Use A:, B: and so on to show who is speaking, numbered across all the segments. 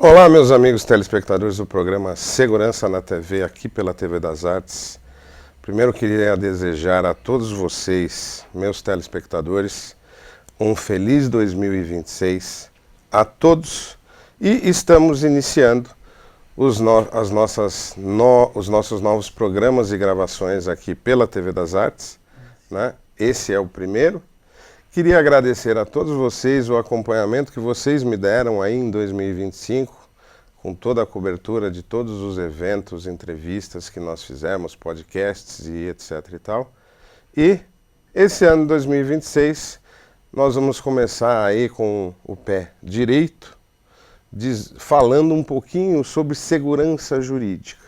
A: Olá, meus amigos telespectadores do programa Segurança na TV, aqui pela TV das Artes. Primeiro queria desejar a todos vocês, meus telespectadores, um feliz 2026 a todos, e estamos iniciando os nossos novos programas e gravações aqui pela TV das Artes, né? Esse é o primeiro. Queria agradecer a todos vocês o acompanhamento que vocês me deram aí em 2025, com toda a cobertura de todos os eventos, entrevistas que nós fizemos, podcasts e etc e tal. E esse ano 2026 nós vamos começar aí com o pé direito, falando um pouquinho sobre segurança jurídica.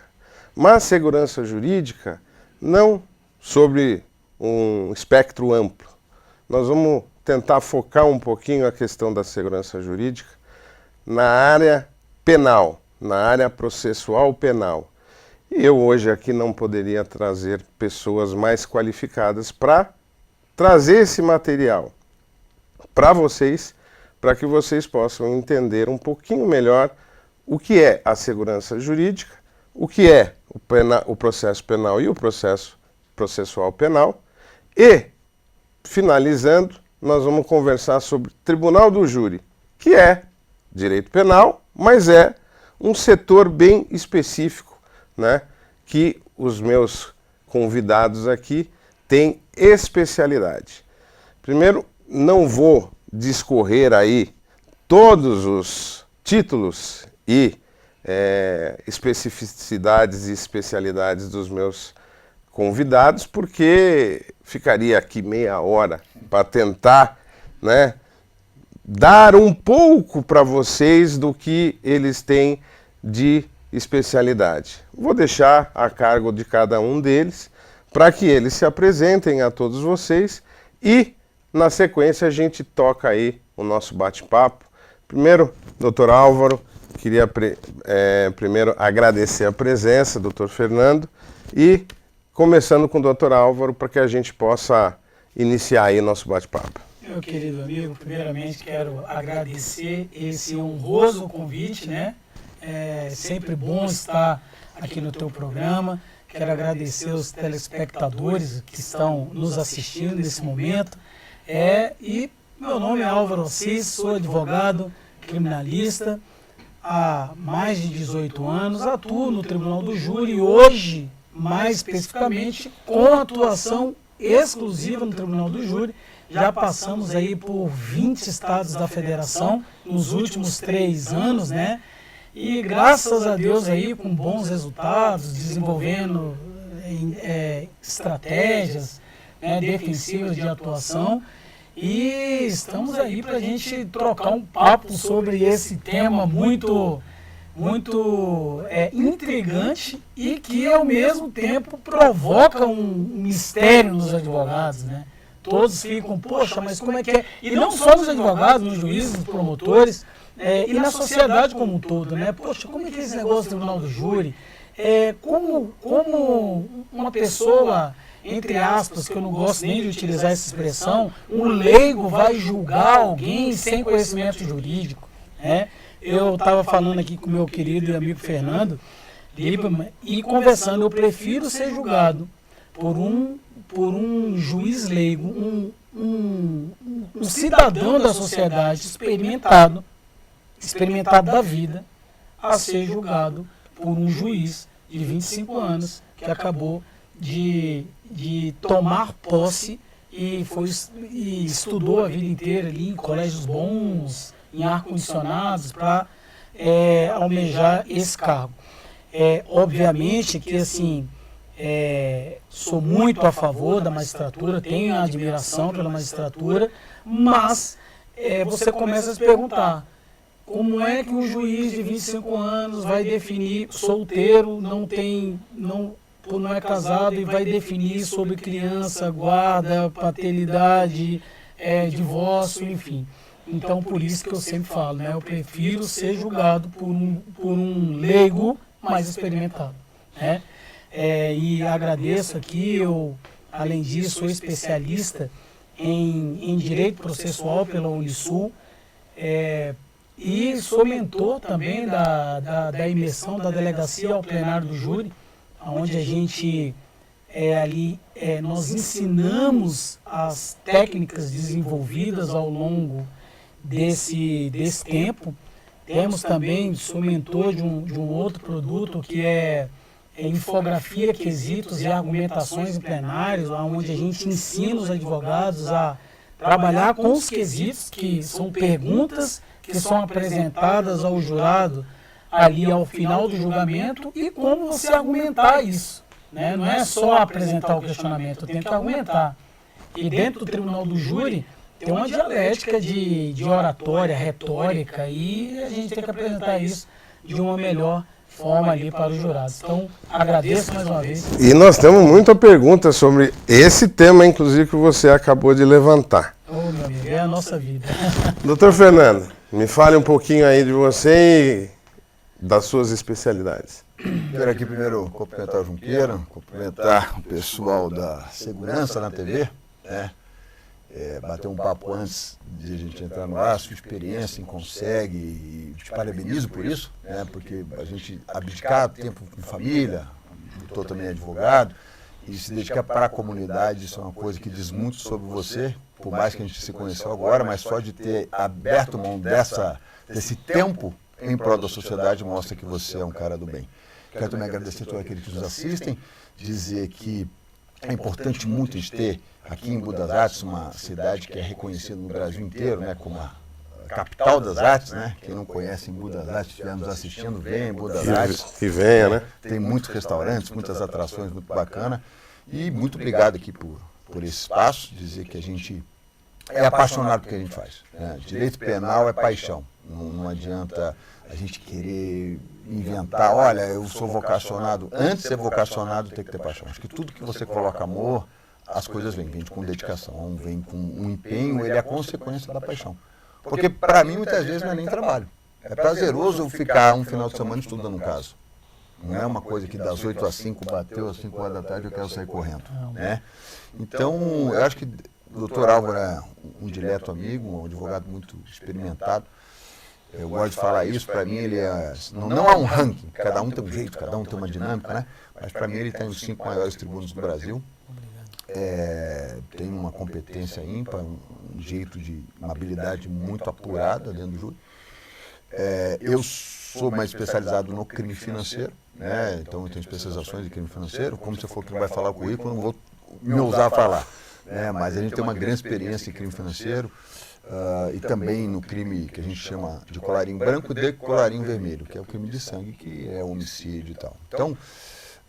A: Mas segurança jurídica não sobre um espectro amplo. Nós vamos tentar focar um pouquinho a questão da segurança jurídica na área penal, na área processual penal. E eu hoje aqui não poderia trazer pessoas mais qualificadas para trazer esse material para vocês, para que vocês possam entender um pouquinho melhor o que é a segurança jurídica, o que é o processo penal e o processo processual penal. E, finalizando, nós vamos conversar sobre Tribunal do Júri, que é direito penal, mas é um setor bem específico, né, que os meus convidados aqui têm especialidade. Primeiro, não vou discorrer aí todos os títulos e especificidades e especialidades dos meus convidados, porque ficaria aqui meia hora para tentar, né, dar um pouco para vocês do que eles têm de especialidade. Vou deixar a cargo de cada um deles para que eles se apresentem a todos vocês e, na sequência, a gente toca aí o nosso bate-papo. Primeiro, doutor Álvaro, queria primeiro agradecer a presença, doutor Fernando, e começando com o doutor Álvaro, para que a gente possa iniciar aí nosso bate-papo.
B: Meu querido amigo, primeiramente quero agradecer esse honroso convite, né? É sempre bom estar aqui no teu programa. Quero agradecer os telespectadores que estão nos assistindo nesse momento. E meu nome é Álvaro Assis, sou advogado criminalista há mais de 18 anos, atuo no Tribunal do Júri e hoje, mais especificamente, com atuação exclusiva no Tribunal do Júri. Já passamos aí por 20 estados da federação nos últimos 3 anos, né? E graças a Deus aí com bons resultados, desenvolvendo estratégias, né, defensivas de atuação. E estamos aí para a gente trocar um papo sobre esse tema muito intrigante e que ao mesmo tempo provoca um mistério nos advogados, né? Todos ficam, poxa, mas como é que é? E não só nos advogados, nos juízes, nos promotores, e na sociedade como um todo, né? Poxa, como é que é esse negócio do Tribunal do Júri? Como uma pessoa, entre aspas, que eu não gosto nem de utilizar essa expressão, um leigo vai julgar alguém sem conhecimento jurídico, né? Eu estava falando aqui com o meu querido e amigo Fernando Lieberman e conversando, eu prefiro ser julgado por um juiz leigo, um cidadão da sociedade experimentado da vida, a ser julgado por um juiz de 25 anos que acabou de tomar posse e estudou a vida inteira ali em colégios bons, em ar-condicionados, para almejar esse cargo. Obviamente que, assim, sou muito a favor da magistratura, tenho admiração pela magistratura, mas você começa a se perguntar, como é que um juiz de 25 anos vai definir solteiro, não é casado e vai definir sobre criança, guarda, paternidade, divórcio, enfim. Então, por isso que eu sempre falo, né? Eu prefiro ser julgado por um leigo mais experimentado, né? E agradeço aqui, além disso, sou especialista em direito processual pela Unisul, e sou mentor também da imersão da delegacia ao plenário do júri, onde a gente nós ensinamos as técnicas desenvolvidas ao longo desse tempo. Temos também, sou mentor de um outro produto que é infografia, quesitos e argumentações em plenários, onde a gente ensina os advogados a trabalhar com os quesitos, que são perguntas que são apresentadas ao jurado ali ao final do julgamento, e como você argumentar isso. Né? Não é só apresentar o questionamento, tem que argumentar. E dentro do tribunal do júri tem uma dialética de oratória, retórica, e a gente tem que apresentar isso de uma melhor forma ali para os jurados. Então, agradeço mais uma vez.
A: E nós temos muita pergunta sobre esse tema, inclusive, que você acabou de levantar.
B: Ô, meu amigo, é a nossa vida.
A: Doutor Fernando, me fale um pouquinho aí de você e das suas especialidades.
C: Quero aqui primeiro cumprimentar o Junqueira, cumprimentar o pessoal da Segurança na TV, né? Bater um papo antes de a gente entrar no ar, sua experiência em Consegue, e te parabenizo por isso, né? Porque a gente abdicar tempo com família, doutor também é advogado, e se dedicar para a comunidade, isso é uma coisa que diz muito sobre você, por mais que a gente se conheceu agora, mas só de ter aberto mão desse tempo em prol da sociedade mostra que você é um cara do bem. Quero também agradecer a todos aqueles que nos assistem, dizer que é importante muito a gente ter aqui em Budas Artes, uma cidade que é reconhecida no Brasil inteiro, né, como a capital das artes, né? Quem não conhece em Budas Artes, estivermos assistindo, venha em Budas Artes.
A: Que venha, né?
C: Tem muitos restaurantes, muitas atrações, muito bacana. E muito obrigado aqui por esse espaço, dizer que a gente é apaixonado pelo que a gente faz. Né? Direito penal é paixão. Não adianta a gente querer inventar, olha, eu sou vocacionado. Antes de ser vocacionado, tem que ter paixão. Acho que tudo que você coloca amor, as coisas vêm com dedicação, vem com um empenho, ele é a consequência da paixão. Porque para mim, muitas vezes, não é nem trabalho. É prazeroso eu ficar um final de semana estudando um caso. Não é uma coisa que das 8 às 5, bateu às 5 horas da tarde, eu quero sair correndo. Né? Então, eu acho que o doutor Álvaro é um direto amigo, um advogado muito experimentado. Eu gosto de falar isso, para mim ele não é um ranking, cada um tem um jeito, cada um tem uma dinâmica, né? Mas para mim ele tem os 5 maiores tribunos do Brasil. Tem uma competência ímpar, um jeito uma habilidade muito apurada dentro do júri. Eu sou mais especializado no crime financeiro, né? Então eu tenho especializações em crime financeiro. Como você for que não vai falar o currículo, eu não vou me ousar a falar. Né? Mas a gente tem uma grande experiência em crime financeiro e também no crime que a gente chama de colarinho branco e de colarinho vermelho, que é o crime de sangue, que é homicídio e tal. Então,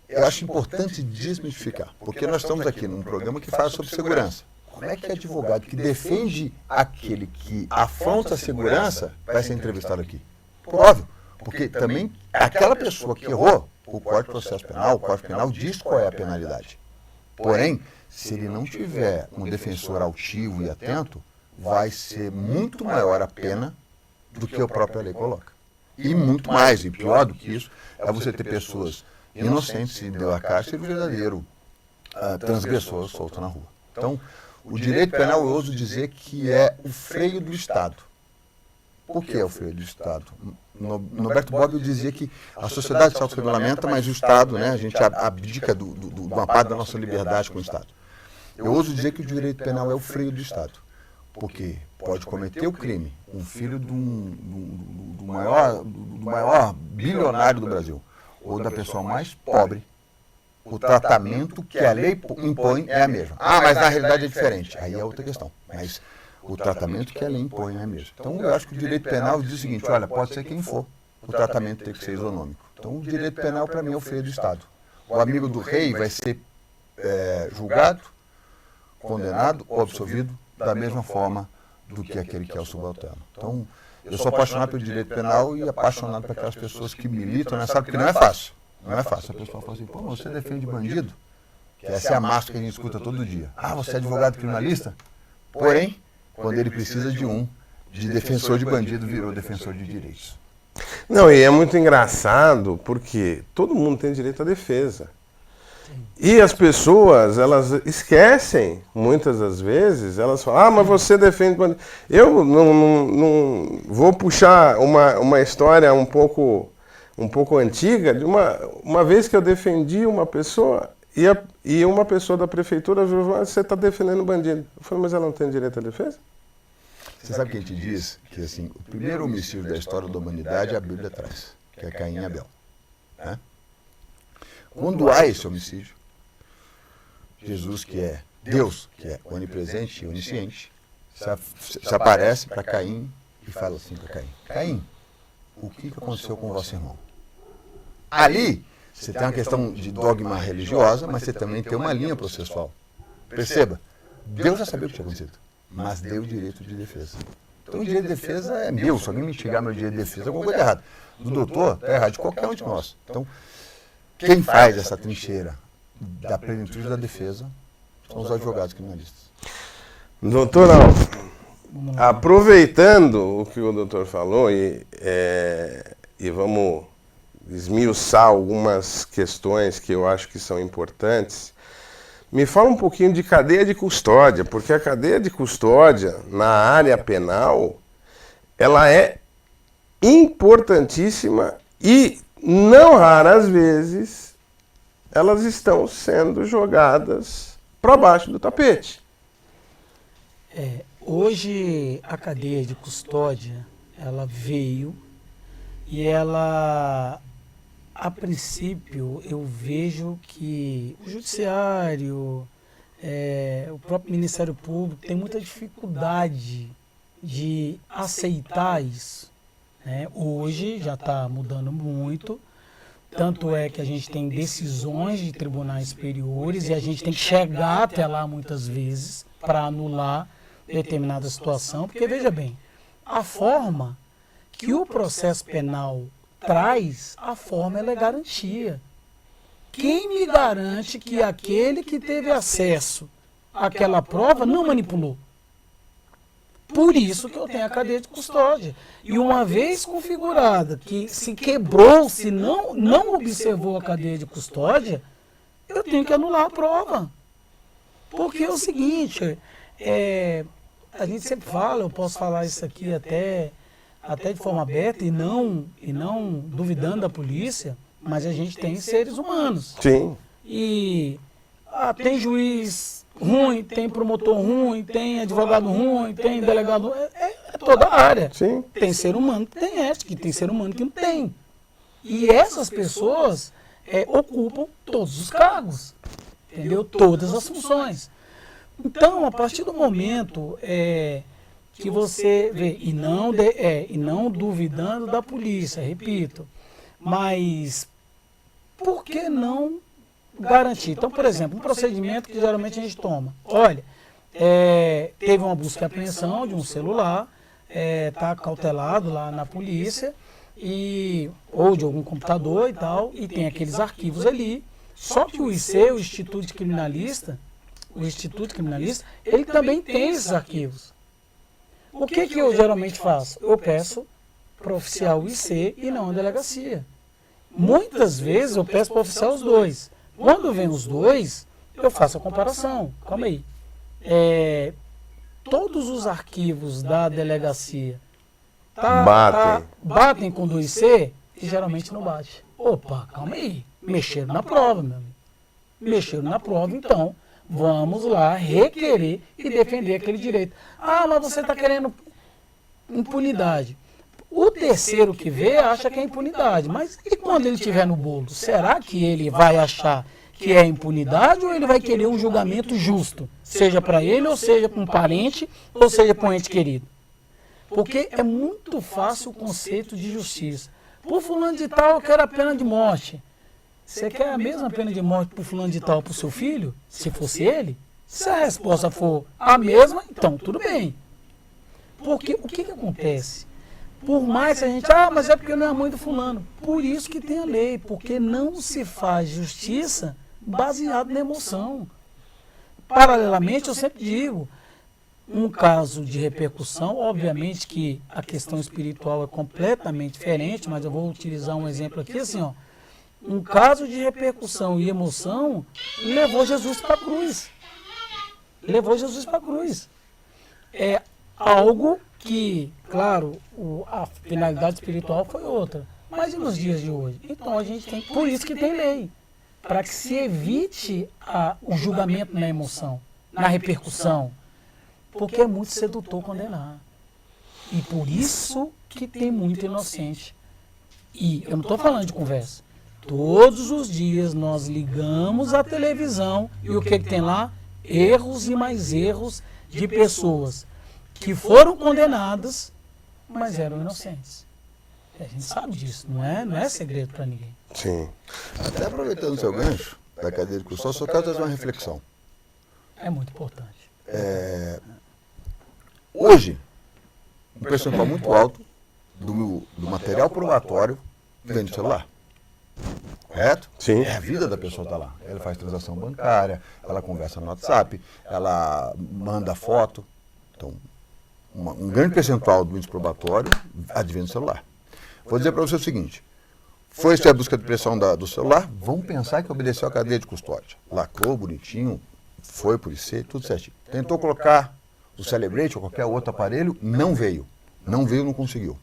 C: eu acho importante desmistificar, porque nós estamos aqui num programa que fala sobre segurança. Como é que advogado que defende aquele que afronta a segurança vai ser entrevistado aqui? Por óbvio, porque também aquela pessoa que errou, o Código de Processo Penal, o Código Penal diz qual é a penalidade. Porém, se ele não tiver um defensor altivo e atento, vai ser muito maior a pena do que a própria lei coloca. E muito mais, e pior do que isso, é você ter pessoas inocentes e deu a cárcere e o verdadeiro transgressor solto na rua. Então, o direito penal, eu ouso dizer que é o freio do Estado. Por que é o freio do Estado? Norberto Bobbio dizia que a sociedade se autorregulamenta, mas o Estado, né, a gente abdica do amparo da nossa liberdade com o Estado. Eu ouso dizer que o direito penal é o freio do Estado, porque pode cometer o crime um filho do maior bilionário do Brasil, ou da pessoa mais pobre, o tratamento que a lei impõe é a mesma. Mas na realidade é diferente. Aí é outra questão. Mas o tratamento que a lei impõe é a mesma. Então eu acho que o direito penal diz o seguinte, olha, pode ser quem for, o tratamento tem que ser isonômico. Então o direito penal para mim é o freio do Estado. O amigo do rei vai ser julgado, condenado ou absolvido da mesma forma do que aquele que é o subalterno. Então, eu sou apaixonado pelo direito penal e apaixonado por aquelas pessoas que militam, né? Sabe que não é fácil. Não é fácil. A pessoa fala assim, pô, você defende bandido? Que essa é a máscara que a gente escuta todo dia. Você é advogado criminalista? Porém, quando ele precisa de defensor de bandido, virou defensor de direitos.
A: Não, e é muito engraçado porque todo mundo tem direito à defesa. E as pessoas, elas esquecem, muitas das vezes, elas falam, ah, mas você defende bandido. Eu não vou puxar uma história um pouco antiga, de uma vez que eu defendi uma pessoa, e uma pessoa da prefeitura falou, você está defendendo bandido. Eu falei, mas ela não tem direito à defesa?
C: Você sabe quem te diz que assim, o primeiro homicídio da história da humanidade a Bíblia traz, que é Caim e Abel. Né? Quando há esse homicídio, Jesus, que é Deus, que é onipresente e onisciente, se aparece para Caim e fala assim para Caim, Caim, o que aconteceu com o vosso irmão? Ali, você tem uma questão de dogma religiosa, mas você também tem uma linha processual. Perceba, Deus já sabia o que tinha acontecido, mas deu o direito de defesa. Então o direito de defesa é meu, se alguém me tirar meu direito de defesa, alguma coisa errada. Do doutor, está errado, de qualquer um de nós. Então, quem faz essa trincheira da plenitude da defesa são os advogados criminalistas.
A: Doutor Alves, aproveitando o que o doutor falou e vamos esmiuçar algumas questões que eu acho que são importantes, me fala um pouquinho de cadeia de custódia, porque a cadeia de custódia na área penal, ela é importantíssima e, não raras vezes, elas estão sendo jogadas para baixo do tapete.
B: Hoje a cadeia de custódia, ela veio e ela, a princípio, eu vejo que o judiciário, o próprio Ministério Público tem muita dificuldade de aceitar isso. Né? Hoje já está mudando muito. Tanto é que a gente tem decisões de tribunais superiores e a gente tem que chegar até lá muitas vezes para anular determinada situação, porque veja bem, a forma que o processo penal traz, a forma ela é garantia. Quem me garante que aquele que teve acesso àquela prova não manipulou? Por isso que eu tenho a cadeia de custódia. E uma vez configurada, que se quebrou, se não observou a cadeia de custódia, eu tenho que anular a prova. Porque é o seguinte, a gente sempre fala, eu posso falar isso aqui até de forma aberta e não duvidando da polícia, mas a gente tem seres humanos.
A: Sim.
B: E tem juiz ruim, tem promotor ruim, tem advogado ruim, tem delegado ruim, é toda a área.
A: Sim.
B: Tem ser humano que tem ética, tem ser humano que não tem. E essas pessoas ocupam todos os cargos, entendeu? Todas as funções. Então, a partir do momento que você vê, e não duvidando da polícia, repito, mas por que não garantir? Então, por exemplo, um procedimento que geralmente a gente toma. Olha, teve uma busca e apreensão de um celular, está cautelado lá na polícia, ou de algum computador e tal, e tem aqueles arquivos ali. Só que o IC, o Instituto Criminalista, ele também tem esses arquivos. O que eu geralmente faço? Eu peço para o oficial IC e não a delegacia. Muitas vezes eu peço para o oficial os dois. Quando vem os dois, eu faço a comparação. Calma aí. Todos os arquivos da delegacia batem com do IC e geralmente não bate. Opa, calma aí. Mexeram na prova, meu amigo. Mexeram na prova, então vamos lá requerer e defender aquele direito. Ah, mas você está querendo impunidade. O terceiro que vê acha que é impunidade, mas e quando ele estiver no bolo? Será que ele vai achar que é impunidade ou ele vai querer um julgamento justo? Seja para ele, ou seja para um parente, ou seja para um ente querido. Porque é muito fácil o conceito de justiça. Por fulano de tal, eu quero a pena de morte. Você quer a mesma pena de morte por fulano de tal para o seu filho? Se fosse ele? Se a resposta for a mesma, então tudo bem. Porque o que acontece? Por mais que a gente, mas é porque não é a mãe do fulano. Por isso que tem a lei, porque não se faz justiça baseado na emoção. Paralelamente, eu sempre digo, um caso de repercussão, obviamente que a questão espiritual é completamente diferente, mas eu vou utilizar um exemplo aqui, assim, um caso de repercussão e emoção levou Jesus para a cruz. Levou Jesus para a cruz. É algo que, claro, a finalidade espiritual foi outra. Mas e nos dias de hoje? Então a gente tem, por isso que tem lei, para que se evite o julgamento na emoção, na repercussão, porque é muito sedutor condenar. E por isso que tem muito inocente. E eu não estou falando de conversa. Todos os dias nós ligamos a televisão e o que tem lá? Erros e mais erros de pessoas que foram condenadas, mas eram inocentes. A gente sabe disso, não é segredo para ninguém.
A: Sim.
C: Até aproveitando o seu gancho da cadeia de custódia, só quero trazer uma reflexão.
B: É muito importante.
C: Hoje, um percentual muito alto do material probatório vem do celular. Correto?
A: Sim.
C: É a vida da pessoa está lá. Ela faz transação bancária, ela conversa no WhatsApp, ela manda foto. Então, um grande percentual do índice probatório advém do celular. Vou dizer para você o seguinte: foi a busca de pressão do celular, vamos pensar que obedeceu a cadeia de custódia. Lacrou bonitinho, foi por IC, tudo certinho. Tentou colocar o Celebrate ou qualquer outro aparelho, não veio. Não veio, não conseguiu.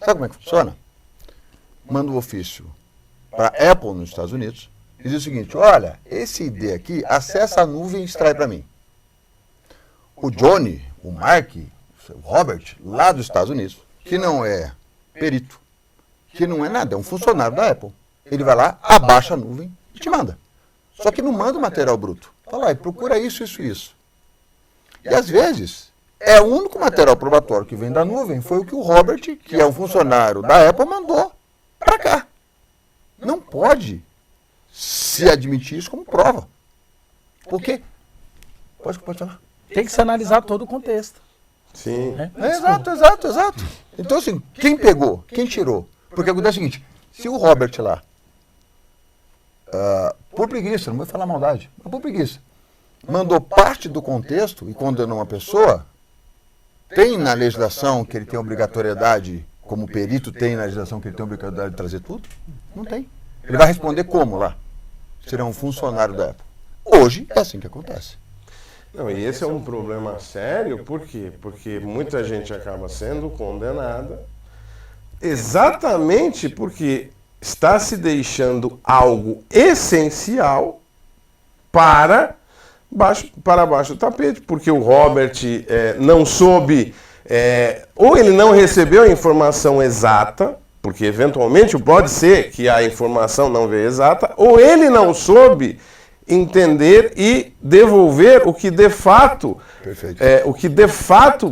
C: Sabe como é que funciona? Manda um ofício para a Apple nos Estados Unidos e diz o seguinte: olha, esse ID aqui, acessa a nuvem e extrai para mim. O Johnny, o Mark, o Robert, lá dos Estados Unidos, que não é perito, que não é nada, é um funcionário da Apple. Ele vai lá, abaixa a nuvem e te manda. Só que não manda o material bruto. Fala, procura isso, isso, isso. E às vezes, o único material probatório que vem da nuvem foi o que o Robert, que é um funcionário da Apple, mandou para cá. Não pode se admitir isso como prova. Por quê? Pode falar.
B: Tem que se analisar todo o contexto.
A: Sim.
C: Exato. Então, assim, quem pegou? Quem tirou? Porque acontece o seguinte: se o Robert lá, por preguiça, não vou falar maldade, mas por preguiça, mandou parte do contexto e condenou uma pessoa, tem na legislação que ele tem obrigatoriedade, como perito tem na legislação que ele tem obrigatoriedade de trazer tudo? Não tem. Ele vai responder como lá? Será um funcionário da Apple. Hoje é assim que acontece.
A: Não, e esse é um problema sério, por quê? Porque muita gente acaba sendo condenada exatamente porque está se deixando algo essencial para baixo do tapete, porque o Robert não soube, ou ele não recebeu a informação exata, porque eventualmente pode ser que a informação não veio exata, ou ele não soube entender e devolver o que de fato,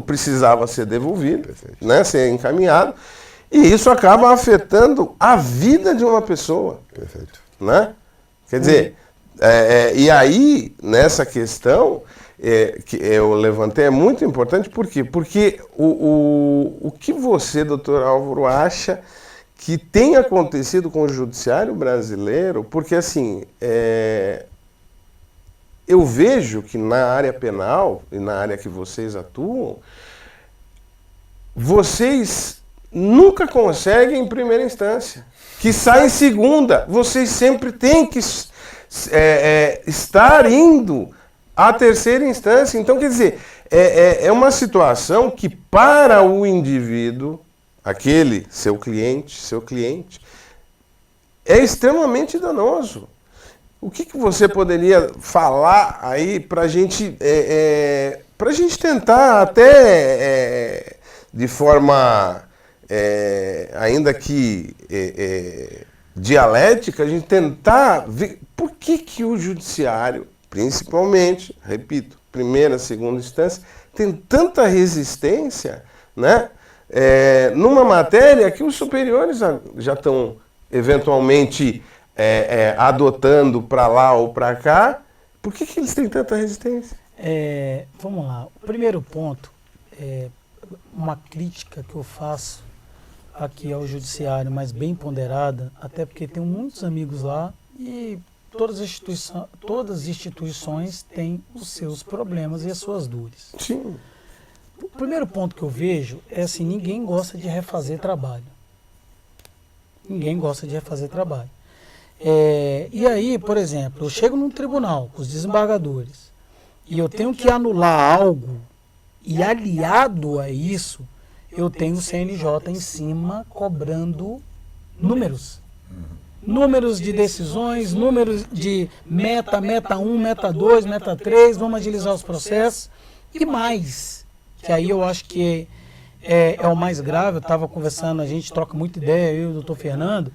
A: precisava ser devolvido, né, ser encaminhado, e isso acaba afetando a vida de uma pessoa.
C: Perfeito.
A: Né? Quer dizer, e aí, nessa questão que eu levantei é muito importante, por quê? Porque o que você, doutor Álvaro, acha que tem acontecido com o judiciário brasileiro? Porque, assim, eu vejo que na área penal e na área que vocês atuam, vocês nunca conseguem em primeira instância. Que sai em segunda. Vocês sempre têm que estar indo à terceira instância. Então, quer dizer, é uma situação que para o indivíduo, aquele seu cliente, é extremamente danoso. O que você poderia falar aí para a gente tentar até de forma ainda que dialética, a gente tentar ver por que o judiciário, principalmente, repito, primeira, segunda instância, tem tanta resistência, né, numa matéria que os superiores já estão eventualmente adotando para lá ou para cá. Por que eles têm tanta resistência?
B: Vamos lá. O primeiro ponto é uma crítica que eu faço aqui ao judiciário, mas bem ponderada, até porque tenho muitos amigos lá e todas as instituições têm os seus problemas e as suas dores.
A: Sim.
B: O primeiro ponto que eu vejo é assim: ninguém gosta de refazer trabalho. Ninguém gosta de refazer trabalho. E aí, por exemplo, eu chego num tribunal com os desembargadores e eu tenho que anular algo, e aliado a isso, eu tenho o CNJ em cima cobrando números. Números de decisões, números de meta 1, meta 2, meta 3, vamos agilizar os processos. E mais, que aí eu acho que é o mais grave, eu estava conversando, a gente troca muita ideia, eu e o doutor Fernando,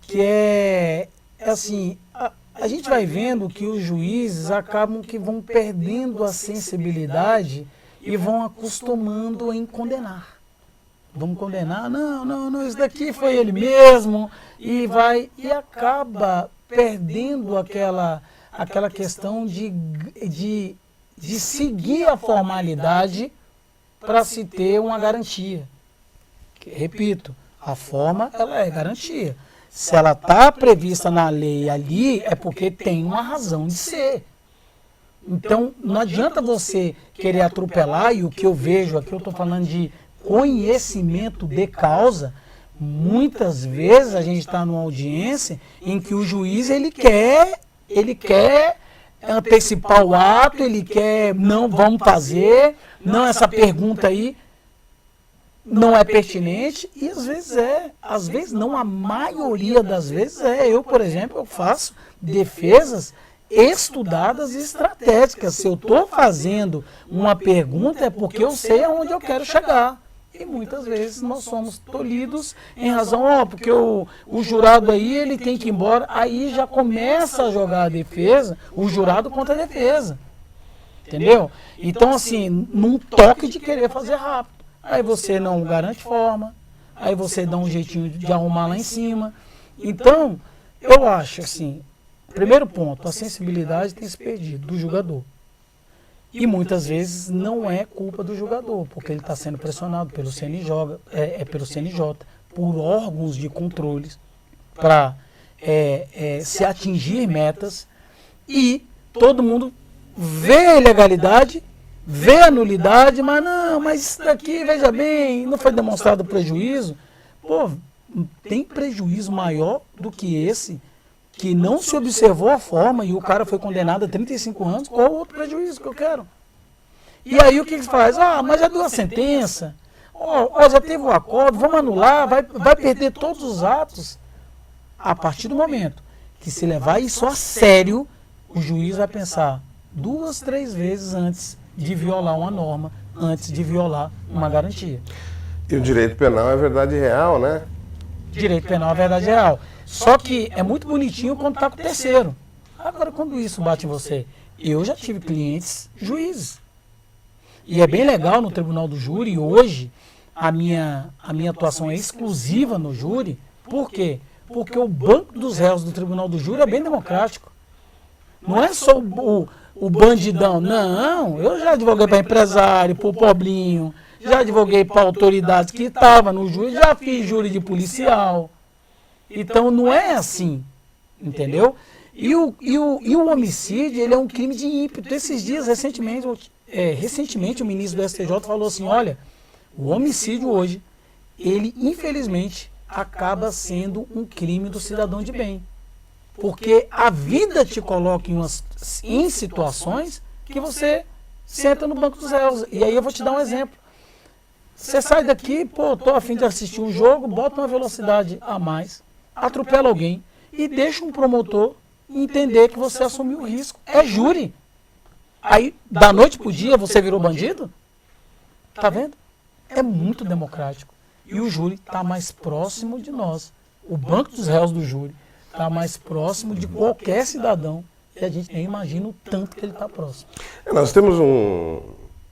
B: que é assim, a gente vai vendo que os juízes acabam que vão perdendo a sensibilidade e vão acostumando em condenar. Vamos condenar, não, isso daqui foi ele mesmo, e acaba perdendo aquela questão de seguir a formalidade para se ter uma garantia. Repito, a forma ela é garantia. Se ela está prevista na lei ali, é porque tem uma razão de ser. Então, não adianta você querer atropelar, e o que eu vejo aqui, eu estou falando de conhecimento de causa. Muitas vezes a gente está numa audiência em que o juiz ele quer antecipar o ato, ele quer, não, vamos fazer, não, essa pergunta aí não é pertinente, e às vezes não, a maioria das vezes é. Eu, por exemplo, eu faço defesas estudadas e estratégicas. Se eu estou fazendo uma pergunta é porque eu sei aonde eu quero chegar. E muitas vezes nós somos tolhidos em razão, porque o jurado aí ele tem que ir embora, aí já começa a jogar a defesa, o jurado contra a defesa. Entendeu? Então, assim, num toque de querer fazer rápido. Aí você não garante forma, aí você dá um jeitinho de arrumar lá em cima. Então, eu acho assim, primeiro ponto, a sensibilidade tem se perdido do julgador. E muitas vezes não é culpa do julgador, porque ele está sendo pressionado pelo CNJ, pelo CNJ, por órgãos de controles, para se atingir metas, e todo mundo vê a ilegalidade, vê a nulidade, mas isso daqui, veja bem, não foi demonstrado prejuízo. Pô, tem prejuízo maior do que esse, que não se observou a forma e o cara foi condenado a 35 anos, qual outro prejuízo que eu quero? E aí o que se faz? Mas já deu a sentença, já teve o acordo, vamos anular, vai perder todos os atos. A partir do momento que se levar isso a sério, o juiz vai pensar 2, 3 vezes antes de violar uma norma, antes de violar uma garantia.
A: E o direito penal é verdade real, né?
B: Direito penal é verdade real. Só que é muito bonitinho quando está com o terceiro. Agora, quando isso bate em você, eu já tive clientes juízes. E é bem legal no tribunal do júri. Hoje, a minha atuação é exclusiva no júri. Por quê? Porque o banco dos réus do tribunal do júri é bem democrático. Não é só o bandidão. Não, eu já advoguei para empresário, para o pobrinho, já advoguei para autoridades que estavam no júri, já fiz júri de policial. Então não é assim, entendeu? E o homicídio, ele é um crime de ímpeto. Esses dias, recentemente, o ministro do STJ falou assim, olha, o homicídio hoje, ele infelizmente acaba sendo um crime do cidadão de bem. Porque a vida te coloca em situações que você senta no banco dos réus. E aí eu vou te dar um exemplo. Você sai daqui, tô a fim de assistir um jogo, bota uma velocidade a mais, atropela alguém e deixa um promotor entender que você assumiu o risco. É júri. Aí, da noite pro dia, você virou bandido? Tá vendo? É muito democrático. E o júri está mais próximo de nós. O banco dos réus do júri está mais próximo de qualquer cidadão. E a gente nem imagina o tanto que ele está próximo.
A: Nós temos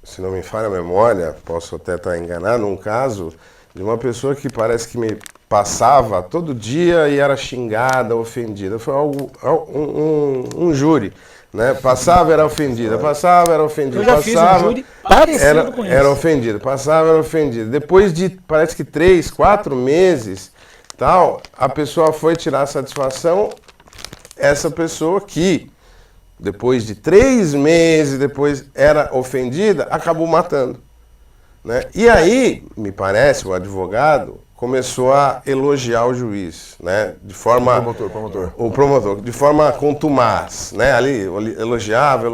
A: se não me falha a memória, posso até estar enganado, um caso de uma pessoa que parece que me passava todo dia e era xingada, ofendida. Foi um júri, né? Passava, era ofendida, passava, era ofendida.
B: Eu já fiz um júri parecido com isso.
A: Era ofendida, passava, era ofendida. Depois de, parece que 3, 4 meses, tal, a pessoa foi tirar a satisfação, essa pessoa que, depois de 3 meses, depois era ofendida, acabou matando. Né? E aí, me parece, o advogado, começou a elogiar o juiz, né? De forma... O promotor, de forma contumaz, né? Ali, elogiava,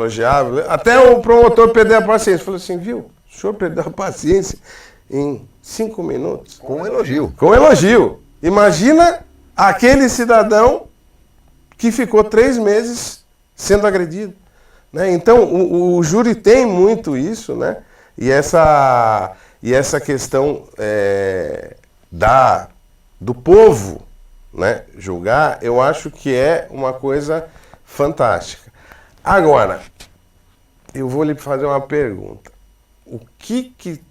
A: até o promotor perder a paciência. Falou assim, viu, o senhor perdeu a paciência em 5 minutos.
C: Com elogio.
A: Com elogio. Imagina aquele cidadão que ficou 3 meses sendo agredido. Né? Então, o júri tem muito isso, né? E essa questão do povo, né, julgar, eu acho que é uma coisa fantástica. Agora, eu vou lhe fazer uma pergunta. O que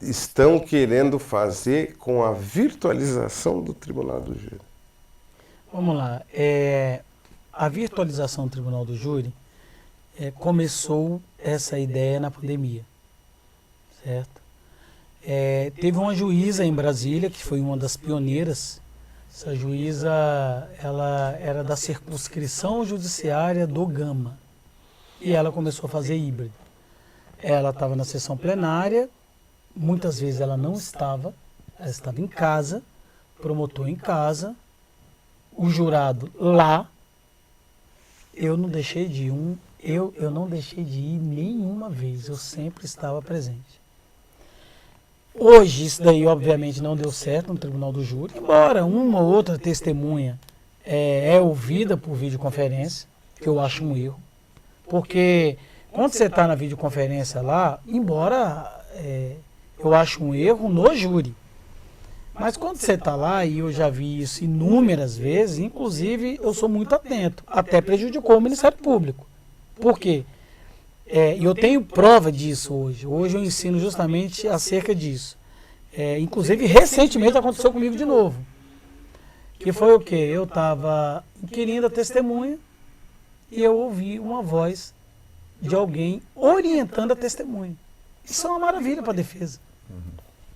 A: estão querendo fazer com a virtualização do Tribunal do Júri?
B: Vamos lá. A virtualização do Tribunal do Júri começou essa ideia na pandemia, certo? Teve uma juíza em Brasília, que foi uma das pioneiras. Essa juíza, ela era da circunscrição judiciária do Gama. E ela começou a fazer híbrido. Ela estava na sessão plenária, muitas vezes ela não estava, ela estava em casa, promotor em casa, o jurado lá. Eu não deixei de ir eu não deixei de ir nenhuma vez, eu sempre estava presente. Hoje, isso daí, obviamente, não deu certo no Tribunal do Júri, embora uma ou outra testemunha é ouvida por videoconferência, que eu acho um erro. Porque quando você está na videoconferência lá, embora eu acho um erro no júri, mas quando você está lá, e eu já vi isso inúmeras vezes, inclusive eu sou muito atento, até prejudicou o Ministério Público. Por quê? E eu tenho prova disso hoje. Hoje eu ensino justamente acerca disso. Inclusive, recentemente aconteceu comigo de novo. Que foi o quê? Eu estava inquirindo a testemunha e eu ouvi uma voz de alguém orientando a testemunha. Isso é uma maravilha para a defesa.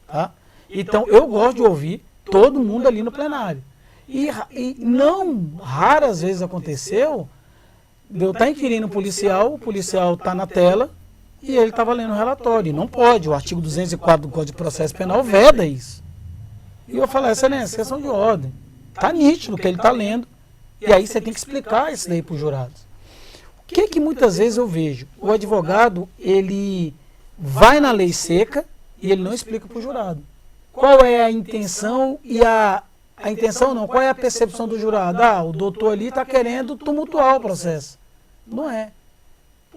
B: Tá? Então, eu gosto de ouvir todo mundo ali no plenário. E não raras vezes aconteceu de eu estar inquirindo o policial está na tela e ele estava lendo o relatório. E não pode, o artigo 204 do Código de Processo Penal veda isso. E eu falei, excelência, questão de ordem. Está nítido o que ele está lendo. E aí você tem que explicar isso daí para os jurados. O que muitas vezes eu vejo? O advogado, ele vai na lei seca e ele não explica para o jurado. Qual é a intenção e a intenção não, qual é a percepção do jurado? O doutor ali está querendo tumultuar o processo. Não é.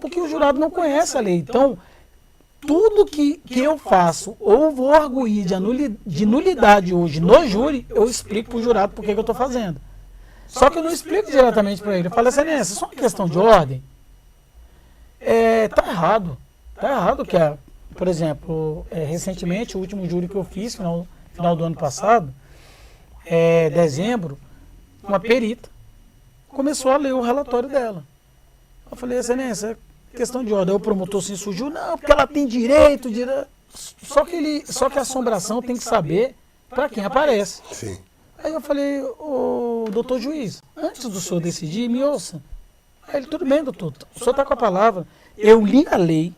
B: Porque o jurado não conhece a lei. Então, tudo que eu faço, ou vou arguir de nulidade hoje no júri, eu explico para o jurado por que eu estou fazendo. Só que eu não explico diretamente para ele. Eu falo, excelência, é só uma questão de ordem. Está errado. Está errado que, por exemplo, recentemente, o último júri que eu fiz, final do ano passado, dezembro, uma perita começou a ler o relatório dela. Eu falei, excelência, questão de ordem. Aí o promotor se insurgiu, não, porque ela tem direito. Só que a assombração tem que saber para quem aparece.
A: Sim.
B: Aí eu falei, doutor juiz, antes do senhor decidir, me ouça. Aí ele, tudo bem, doutor, o senhor está com a palavra. Eu li a lei,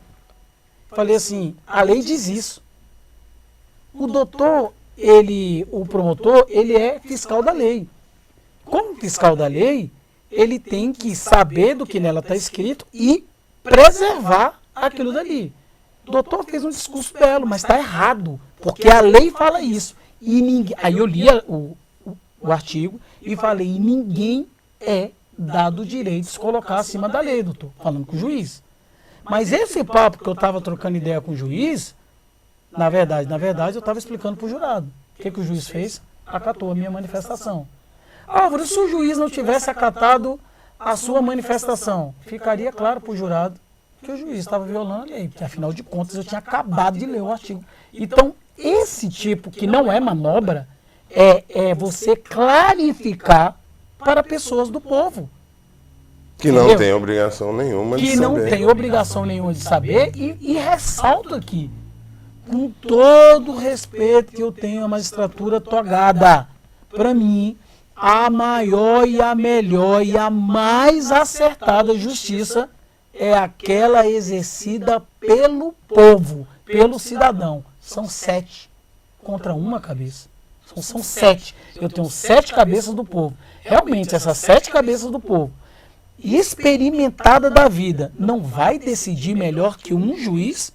B: falei assim, a lei diz isso. O doutor, o promotor, ele é fiscal da lei. Como fiscal da lei, ele tem que saber do que nela está escrito e preservar aquilo dali. O doutor fez um discurso belo, mas está errado, porque a lei fala isso. Aí eu li o artigo e falei, e ninguém é dado o direito de se colocar acima da lei, doutor, falando com o juiz. Mas esse papo que eu estava trocando ideia com o juiz, na verdade, eu estava explicando para o jurado. O que o juiz fez? Acatou a minha manifestação. Álvaro, se o juiz não tivesse acatado a sua manifestação, ficaria claro para o jurado que o juiz estava violando a lei, porque afinal de contas eu tinha acabado de ler o artigo. Então, esse tipo que não é manobra, é você clarificar para pessoas do povo.
A: Que não tem obrigação nenhuma de saber.
B: Que não tem obrigação nenhuma de saber e ressalto aqui, com todo o respeito que eu tenho à magistratura togada, para mim, a maior e a melhor e a mais acertada justiça é aquela exercida pelo povo, pelo cidadão. São 7 contra uma cabeça. São 7. Eu tenho 7 cabeças do povo. Realmente, essas 7 cabeças do povo, experimentada da vida, não vai decidir melhor que um juiz?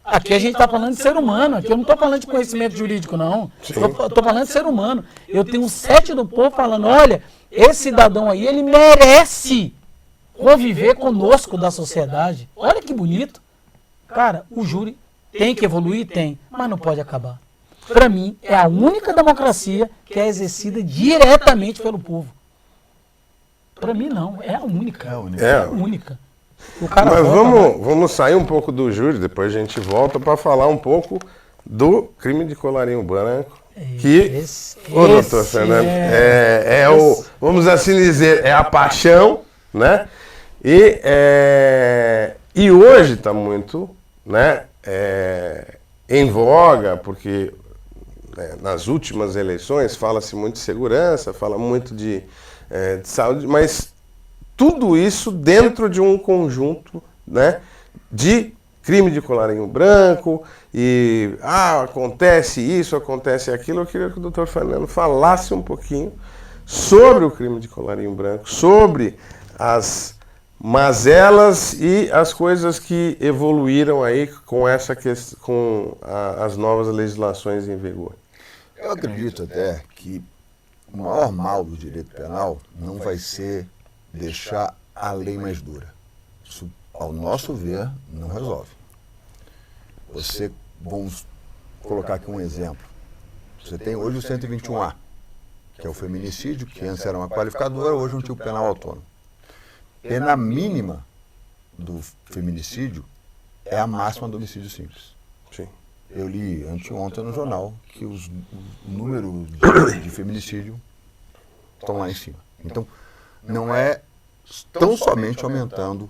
B: Aqui a gente está falando de ser humano, aqui eu não estou falando de conhecimento jurídico, não. Estou falando de ser humano. Eu tenho 7 do povo falando, olha, esse cidadão aí, ele merece conviver conosco da sociedade. Olha que bonito. Cara, o júri tem que evoluir? Tem, mas não pode acabar. Para mim, é a única democracia que é exercida diretamente pelo povo. Para mim, não. É a única. É a única. O cara
A: mas vamos sair um pouco do júri, depois a gente volta para falar um pouco do crime de colarinho branco. Que, doutor Fernando, vamos assim dizer, é a paixão, né? E hoje está muito, né, em voga, porque nas últimas eleições fala-se muito de segurança, fala muito de saúde, mas tudo isso dentro de um conjunto, né, de crime de colarinho branco e acontece isso, acontece aquilo. Eu queria que o doutor Fernando falasse um pouquinho sobre o crime de colarinho branco, sobre as mazelas e as coisas que evoluíram aí com as novas legislações em vigor.
C: Eu acredito até que o maior mal do direito penal não vai ser deixar a lei mais dura. Isso, ao nosso ver, não resolve. Vamos colocar aqui um exemplo. Você tem hoje o 121A, que é o feminicídio, que antes era uma qualificadora, hoje é um tipo penal autônomo. Pena mínima do feminicídio é a máxima do homicídio simples.
A: Sim.
C: Eu li anteontem no jornal que os números de feminicídio estão lá em cima. Então, não é tão somente aumentando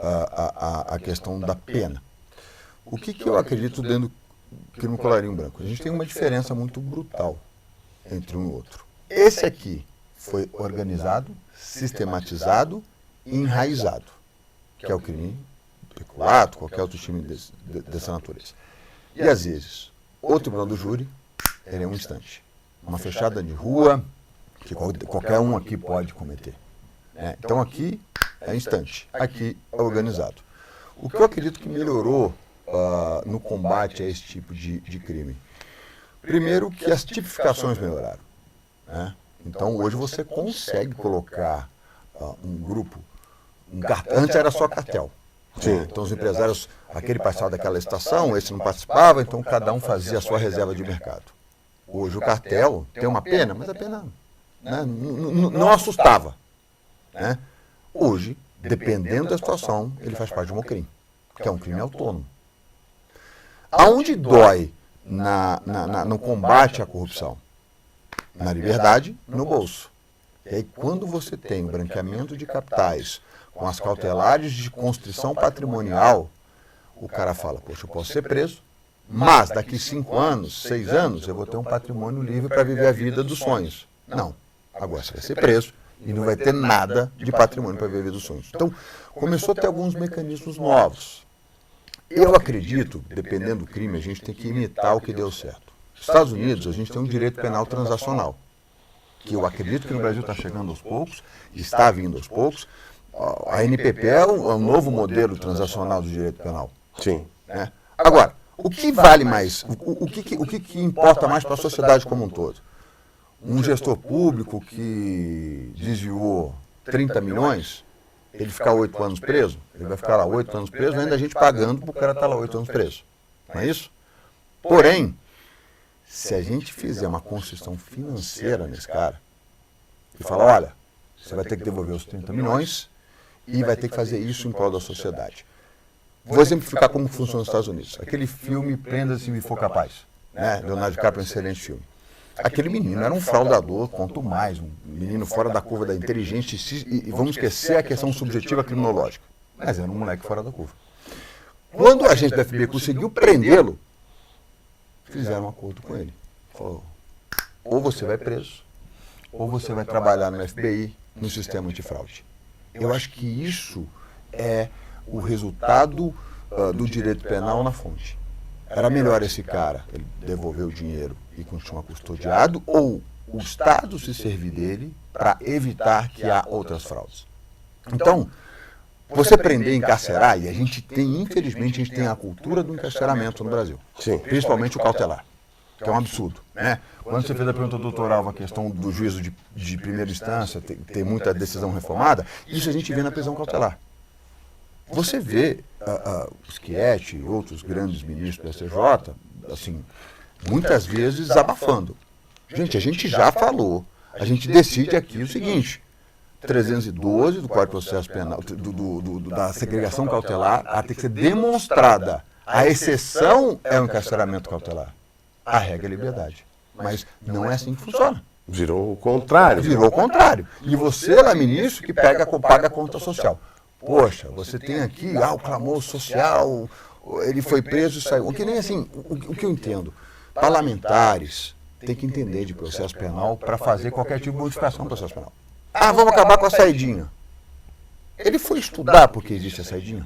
C: a questão da pena. O que eu acredito dentro do crime colarinho branco? A gente tem uma diferença muito brutal entre um e outro. Esse aqui foi organizado, sistematizado e enraizado, que é o crime peculato, qualquer outro time dessa natureza. E às vezes, o tribunal do júri, ele é um instante. Uma fechada de rua, que qualquer um aqui pode cometer. Então aqui é instante, aqui é organizado. O que eu acredito que melhorou no combate a esse tipo de crime? Primeiro que as tipificações melhoraram. Então hoje você consegue colocar um grupo, antes era só cartel. Então os empresários, aquele participava daquela estação, esse não participava, então cada um fazia a sua reserva de mercado. Hoje o cartel tem uma pena, mas a pena não assustava. Hoje, dependendo da situação, ele faz parte de um crime, que é um crime autônomo. Aonde dói no combate à corrupção? Na liberdade, no bolso. E aí, quando você tem o branqueamento de capitais com as cautelares de constrição patrimonial, o cara fala, poxa, eu posso ser preso, mas daqui 5 anos, 6 anos, eu vou ter um patrimônio livre para viver a vida dos sonhos. Não, agora você vai ser preso e não vai ter nada de patrimônio para viver a vida dos sonhos. Então, começou a ter alguns mecanismos novos. Eu acredito, dependendo do crime, a gente tem que imitar o que deu certo. Nos Estados Unidos, a gente tem um direito penal transacional, que eu acredito que no Brasil está chegando aos poucos, está vindo aos poucos. A NPP é um novo modelo transacional do direito penal.
A: Sim.
C: Agora, o que vale mais? O que importa mais para a sociedade como um todo? Um gestor público que desviou 30 milhões, ele ficar 8 anos preso? Ele vai ficar lá 8 anos preso, ainda a gente pagando para o cara estar lá 8 anos preso. Não é isso? Porém, se a gente fizer uma concessão financeira nesse cara, e falar, olha, você vai ter que devolver os 30 milhões e vai ter que fazer isso em prol da sociedade. Vou exemplificar como funciona nos Estados Unidos. Aquele filme Prenda-se se me for capaz. Leonardo DiCaprio é um excelente filme. Aquele menino era um fraudador, quanto mais, um menino fora da curva da inteligência, e vamos esquecer a questão subjetiva criminológica. Mas era um moleque fora da curva. Quando a gente da FBI conseguiu prendê-lo, fizeram um acordo com ele. Falou, ou você vai preso, ou você vai trabalhar no FBI, no sistema antifraude. Eu acho que isso é o resultado do direito penal na fonte. Era melhor esse cara ele devolver o dinheiro e continuar custodiado, ou o Estado se servir dele para evitar que há outras fraudes? Então, você prender e encarcerar, e a gente tem, infelizmente, a gente tem a cultura do encarceramento no Brasil.
A: Sim.
C: Principalmente o cautelar, que é um absurdo, né? Quando você fez a pergunta doutoral, a questão do juízo de primeira instância, ter muita decisão reformada, isso a gente vê na prisão cautelar. Você vê o Schietti e outros grandes ministros do STJ, assim, muitas vezes abafando. Gente, a gente já falou, a gente decide aqui o seguinte: 312 do Código de Processo Penal, da segregação cautelar, ela tem que ser demonstrada. A exceção é o encarceramento cautelar. A regra é a liberdade. Mas não é assim que funciona.
A: Virou o contrário.
C: Virou o contrário. E você, lá, ministro, que paga a conta social. Poxa, você tem aqui o clamor social, ele foi preso e saiu. O que nem assim, o que eu entendo, parlamentares têm que entender de processo penal para fazer qualquer tipo de modificação do processo penal. Vamos acabar com a saidinha. Ele foi estudar porque existe a saidinha.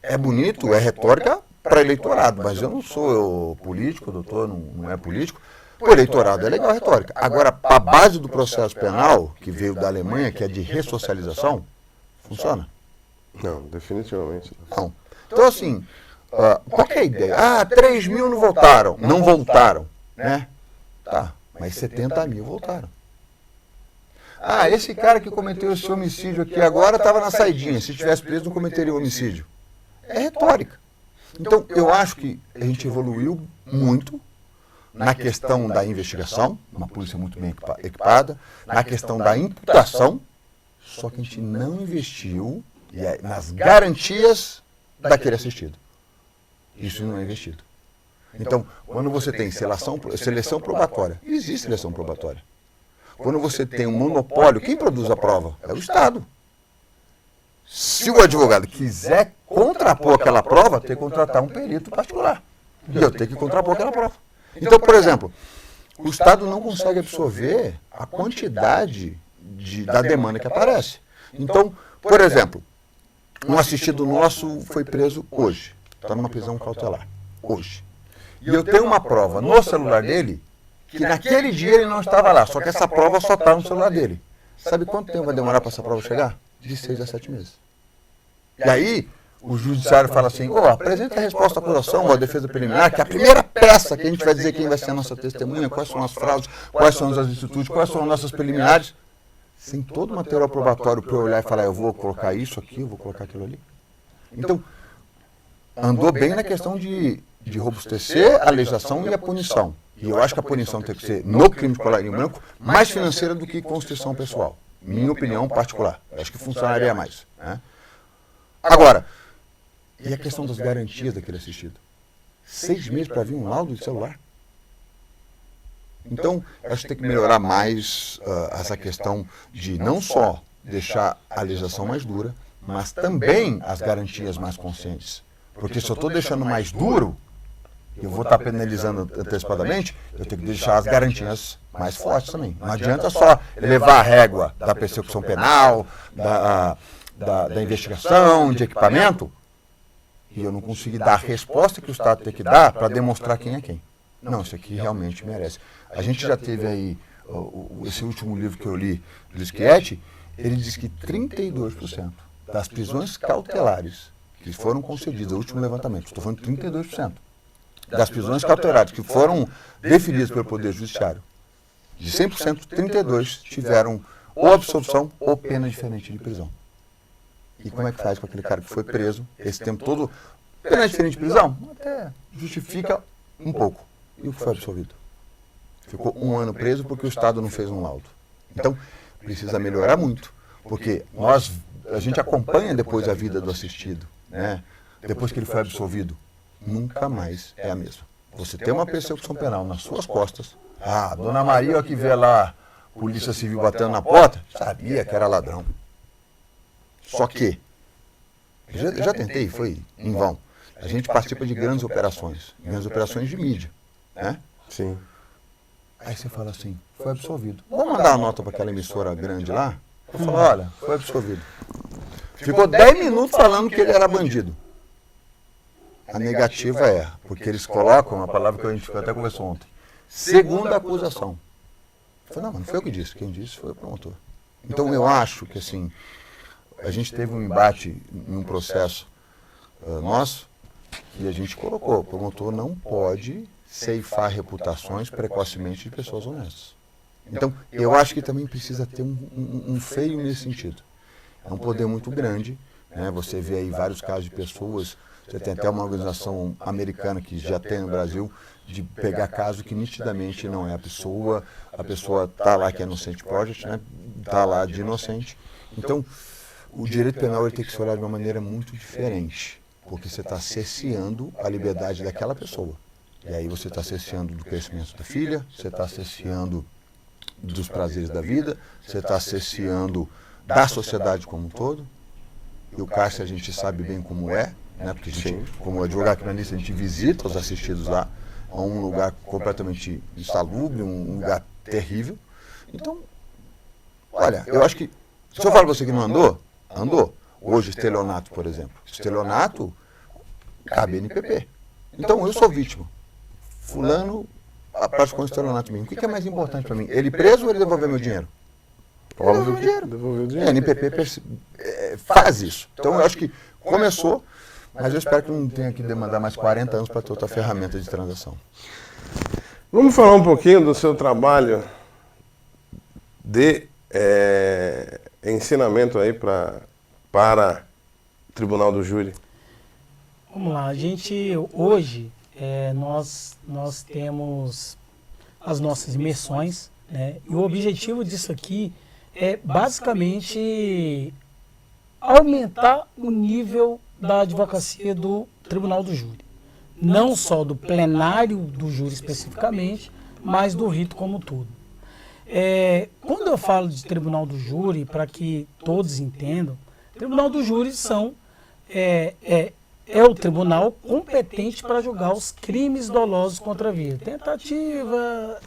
C: É bonito, é retórica para eleitorado, mas eu não sou político, o doutor não é político. O eleitorado é legal a retórica. Agora, a base do processo penal, que veio da Alemanha, que é de ressocialização, funciona?
A: Não, definitivamente
C: não. Então, assim, qual que é a ideia? 3 mil não voltaram. Não voltaram, né? Tá, mas 70 mil voltaram. Esse cara que cometeu esse homicídio aqui agora estava na saidinha. Se tivesse preso, não cometeria o homicídio. É retórica. Então, eu acho que a gente evoluiu muito na questão da investigação, uma polícia muito bem equipada, na questão da imputação, só que a gente não investiu nas garantias daquele assistido. Isso não é investido. Então, quando você tem seleção probatória, existe seleção probatória. Quando você tem um monopólio, quem produz a prova? É o Estado. Se o advogado quiser contrapor aquela prova, tem que contratar um perito particular. E eu tenho que contrapor aquela prova. Então, por exemplo, o Estado não consegue absorver a quantidade da demanda que aparece. Então, por exemplo, um assistido nosso foi preso hoje. Está numa prisão cautelar. Hoje. E eu tenho uma prova no celular dele que naquele dia ele não estava lá. Só que essa prova só está no celular dele. Sabe quanto tempo vai demorar para essa prova chegar? De 6 a 7 meses. E aí, o judiciário fala assim: apresenta a resposta à acusação ou à defesa preliminar, que é a primeira peça que a gente vai dizer quem vai ser a nossa testemunha, quais são as fraudes, quais são as atitudes, quais são as nossas preliminares. Sem todo o material probatório para eu olhar e falar: eu vou colocar isso aqui, eu vou colocar aquilo ali. Então, andou bem na questão de robustecer a legislação e a punição. E eu acho que a punição tem que ser, no crime de colarinho branco, mais financeira do que constrição pessoal. Minha opinião particular. Eu acho que funcionaria mais. Né? Agora, e a questão das garantias daquele assistido? 6 meses para vir um laudo de celular? Então, acho que tem que melhorar mais essa questão de não só deixar a legislação mais dura, mas também as garantias mais conscientes. Porque se eu estou deixando mais duro, eu vou estar penalizando antecipadamente, eu tenho que deixar as garantias mais fortes também. Não adianta só elevar a régua da persecução penal, da investigação, de equipamento, e eu não conseguir dar a resposta que o Estado tem que dar para demonstrar quem é quem. Não, isso aqui realmente merece. A gente já teve aí, esse último livro que eu li, do Schietti, ele diz que 32% das prisões cautelares que foram concedidas, o último levantamento, estou falando de 32%, das prisões cautelares que foram definidas pelo Poder Judiciário, de 100%, 32% tiveram ou absolvição ou pena diferente de prisão. E como é que faz com aquele cara que foi preso esse tempo todo? Pena diferente de prisão? Até justifica um pouco. E o que foi absolvido? Ficou 1 ano preso porque o Estado não fez um laudo. Então, precisa melhorar muito, porque a gente acompanha depois a vida do assistido, né? Depois que ele foi absolvido, nunca mais é a mesma. Você tem uma persecução penal nas suas costas. Dona Maria, que vê lá a Polícia Civil batendo na porta, sabia que era ladrão. Só que, eu já tentei, foi em vão. A gente participa de grandes operações de mídia, né?
A: Sim.
C: Aí você fala assim: foi absolvido. Vamos mandar a nota para aquela emissora grande lá? Eu falo: olha, foi absolvido. Ficou 10 minutos falando que ele era bandido. A negativa é, porque eles colocam uma palavra que a gente até conversou ontem, segunda acusação. Eu falei, não, mas não foi eu que disse, quem disse foi o promotor. Então eu acho que assim, a gente teve um embate em um processo nosso, e a gente colocou, o promotor não pode ceifar reputações precocemente de pessoas honestas. Então, eu acho que também precisa ter um freio nesse sentido. É um poder muito grande, né? Você vê aí vários casos de pessoas, você tem até uma organização americana que já tem no Brasil, de pegar caso que nitidamente não é a pessoa está lá que é Innocent Project, né? Está lá de inocente. Então, o direito penal ele tem que se olhar de uma maneira muito diferente, porque você está cerceando a liberdade daquela pessoa. E aí você está cerceando do crescimento da filha, você está cerceando dos prazeres da vida, você está cerceando da sociedade como um todo. E o cárcere a gente sabe bem como é, né? Porque a gente, como advogado criminalista, a gente visita os assistidos lá, a um lugar completamente insalubre, um lugar terrível. Então, olha, eu acho que, se eu falo para você que não andou, andou. Hoje, estelionato, por exemplo. Estelionato, cabe NPP. Então, eu sou vítima. Fulano praticou um estelionato mesmo. O que é mais importante para mim? Ele preso ou ele devolver meu dinheiro?
A: Óbvio que devolver o dinheiro.
C: NPP faz isso. Então, eu acho que começou, mas eu espero que não tenha que demandar mais 40 anos para ter outra ferramenta de transação.
A: Vamos falar um pouquinho do seu trabalho de ensinamento aí para Tribunal do Júri.
B: Vamos lá, a gente hoje nós temos as nossas imersões, né? E o objetivo disso aqui é basicamente aumentar o nível da advocacia do Tribunal do Júri. Não só do plenário do júri especificamente, mas do rito como um todo. Quando eu falo de Tribunal do Júri, para que todos entendam, Tribunal do Júri é o tribunal competente para julgar os crimes dolosos contra a vida. Tentativa,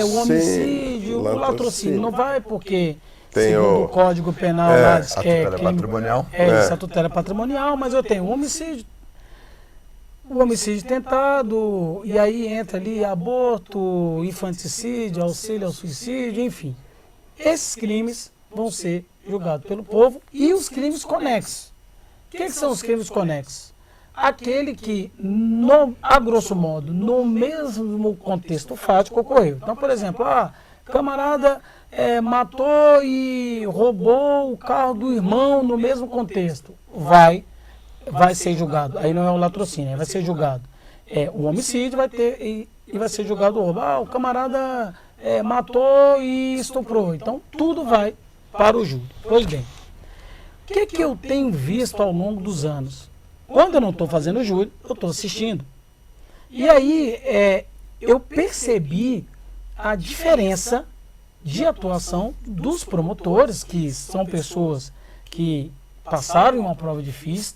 B: o homicídio, o latrocínio. Não vai porque, segundo o Código Penal, lá diz que é crime,
C: patrimonial.
B: Isso, a tutela patrimonial, mas eu tenho o homicídio tentado, e aí entra ali aborto, infanticídio, auxílio ao suicídio, enfim. Esses crimes vão ser julgados pelo povo e os crimes conexos. O que são os crimes conexos? Aquele que, a grosso modo, no mesmo contexto fático ocorreu. Então, por exemplo, camarada matou e roubou o carro do irmão no mesmo contexto. Vai ser julgado. Aí não é o latrocínio, vai ser julgado. O homicídio vai ter e vai ser julgado o roubo. O camarada matou e estuprou. Então, tudo vai para o júri. Pois bem, o que eu tenho visto ao longo dos anos? Quando eu não estou fazendo júri, eu estou assistindo. E aí eu percebi a diferença de atuação dos promotores, que são pessoas que passaram em uma prova difícil,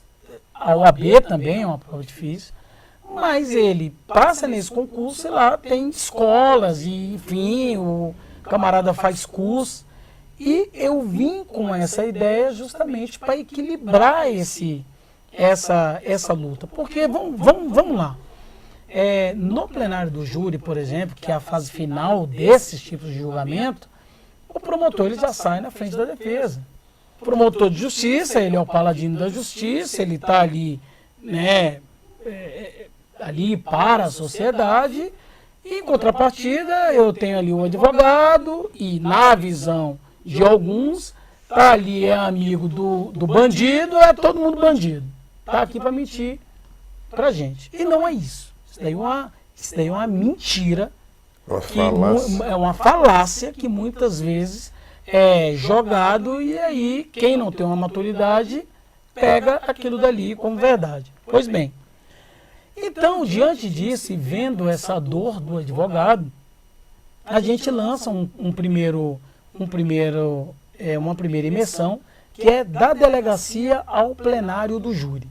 B: a OAB também é uma prova difícil, mas ele passa nesse concurso e lá tem escolas, e enfim, o camarada faz curso. E eu vim com essa ideia justamente para equilibrar essa luta. Porque, vamos lá, no plenário do júri, por exemplo, que é a fase final desses tipos de julgamento, o promotor ele já sai na frente da defesa. O promotor de justiça, ele é o paladino da justiça, ele está ali, né, ali para a sociedade, e em contrapartida eu tenho ali o advogado, e na visão de alguns, tá ali, é amigo do bandido, é todo mundo bandido. Está aqui para mentir para a gente. E não é isso. Isso daí é uma mentira. É uma falácia que muitas vezes é jogado e aí quem não tem uma maturidade pega aquilo dali como verdade. Pois bem, então, diante disso e vendo essa dor do advogado, a gente lança uma primeira imersão, que é da delegacia ao plenário do júri.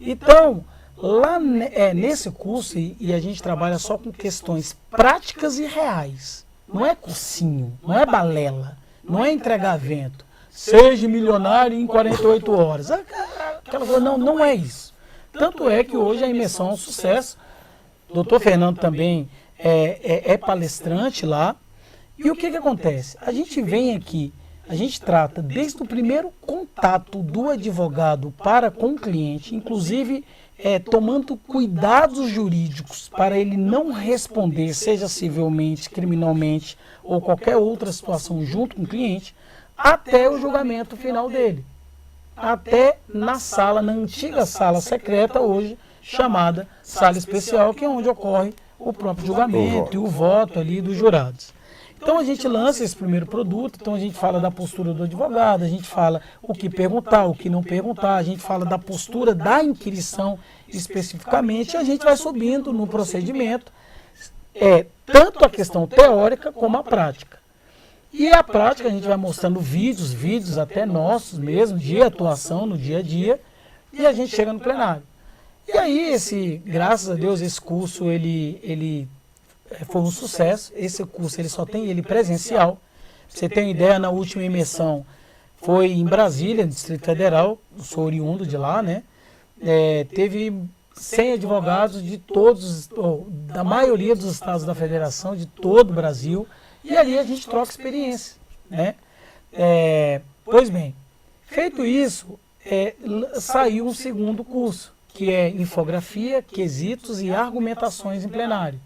B: Então, lá nesse curso, e a gente trabalha só com questões práticas e reais. Não é cursinho, não é balela, não é entregar vento. Seja milionário em 48 horas. Aquela coisa, não é isso. Tanto é que hoje a imersão é um sucesso. O doutor Fernando também é palestrante lá. E o que acontece? A gente vem aqui, a gente trata desde o primeiro contato do advogado para com o cliente, inclusive tomando cuidados jurídicos para ele não responder, seja civilmente, criminalmente ou qualquer outra situação junto com o cliente, até o julgamento final dele. Até na sala, na antiga sala secreta, hoje chamada sala especial, que é onde ocorre o próprio julgamento e o voto ali dos jurados. Então a gente lança esse primeiro produto, então a gente fala da postura do advogado, a gente fala o que perguntar, o que não perguntar, a gente fala da postura da inquirição especificamente, e a gente vai subindo no procedimento, tanto a questão teórica como a prática. E a prática a gente vai mostrando vídeos até nossos mesmo, de atuação no dia a dia, e a gente chega no plenário. E aí, graças a Deus, esse curso ele foi um sucesso. Esse curso ele só tem ele presencial. Pra você ter uma ideia, na última imersão foi em Brasília, no Distrito Federal, eu sou oriundo de lá, né? Teve 100 advogados de todos, da maioria dos estados da federação, de todo o Brasil, e ali a gente troca experiência, né? Pois bem, feito isso, saiu um segundo curso, que é infografia, quesitos e argumentações em plenário.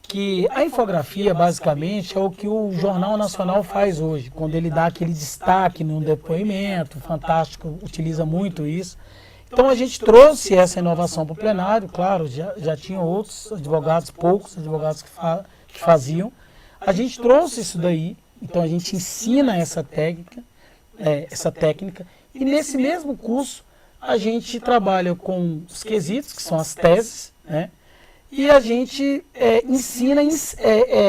B: Que a infografia, basicamente, é o que o Jornal Nacional faz hoje, quando ele dá aquele destaque no depoimento. O Fantástico utiliza muito isso. Então a gente trouxe essa inovação para o plenário, claro, já tinham outros advogados, poucos advogados que faziam. A gente trouxe isso daí, então a gente ensina essa técnica, e nesse mesmo curso a gente trabalha com os quesitos, que são as teses, né? E a gente ensina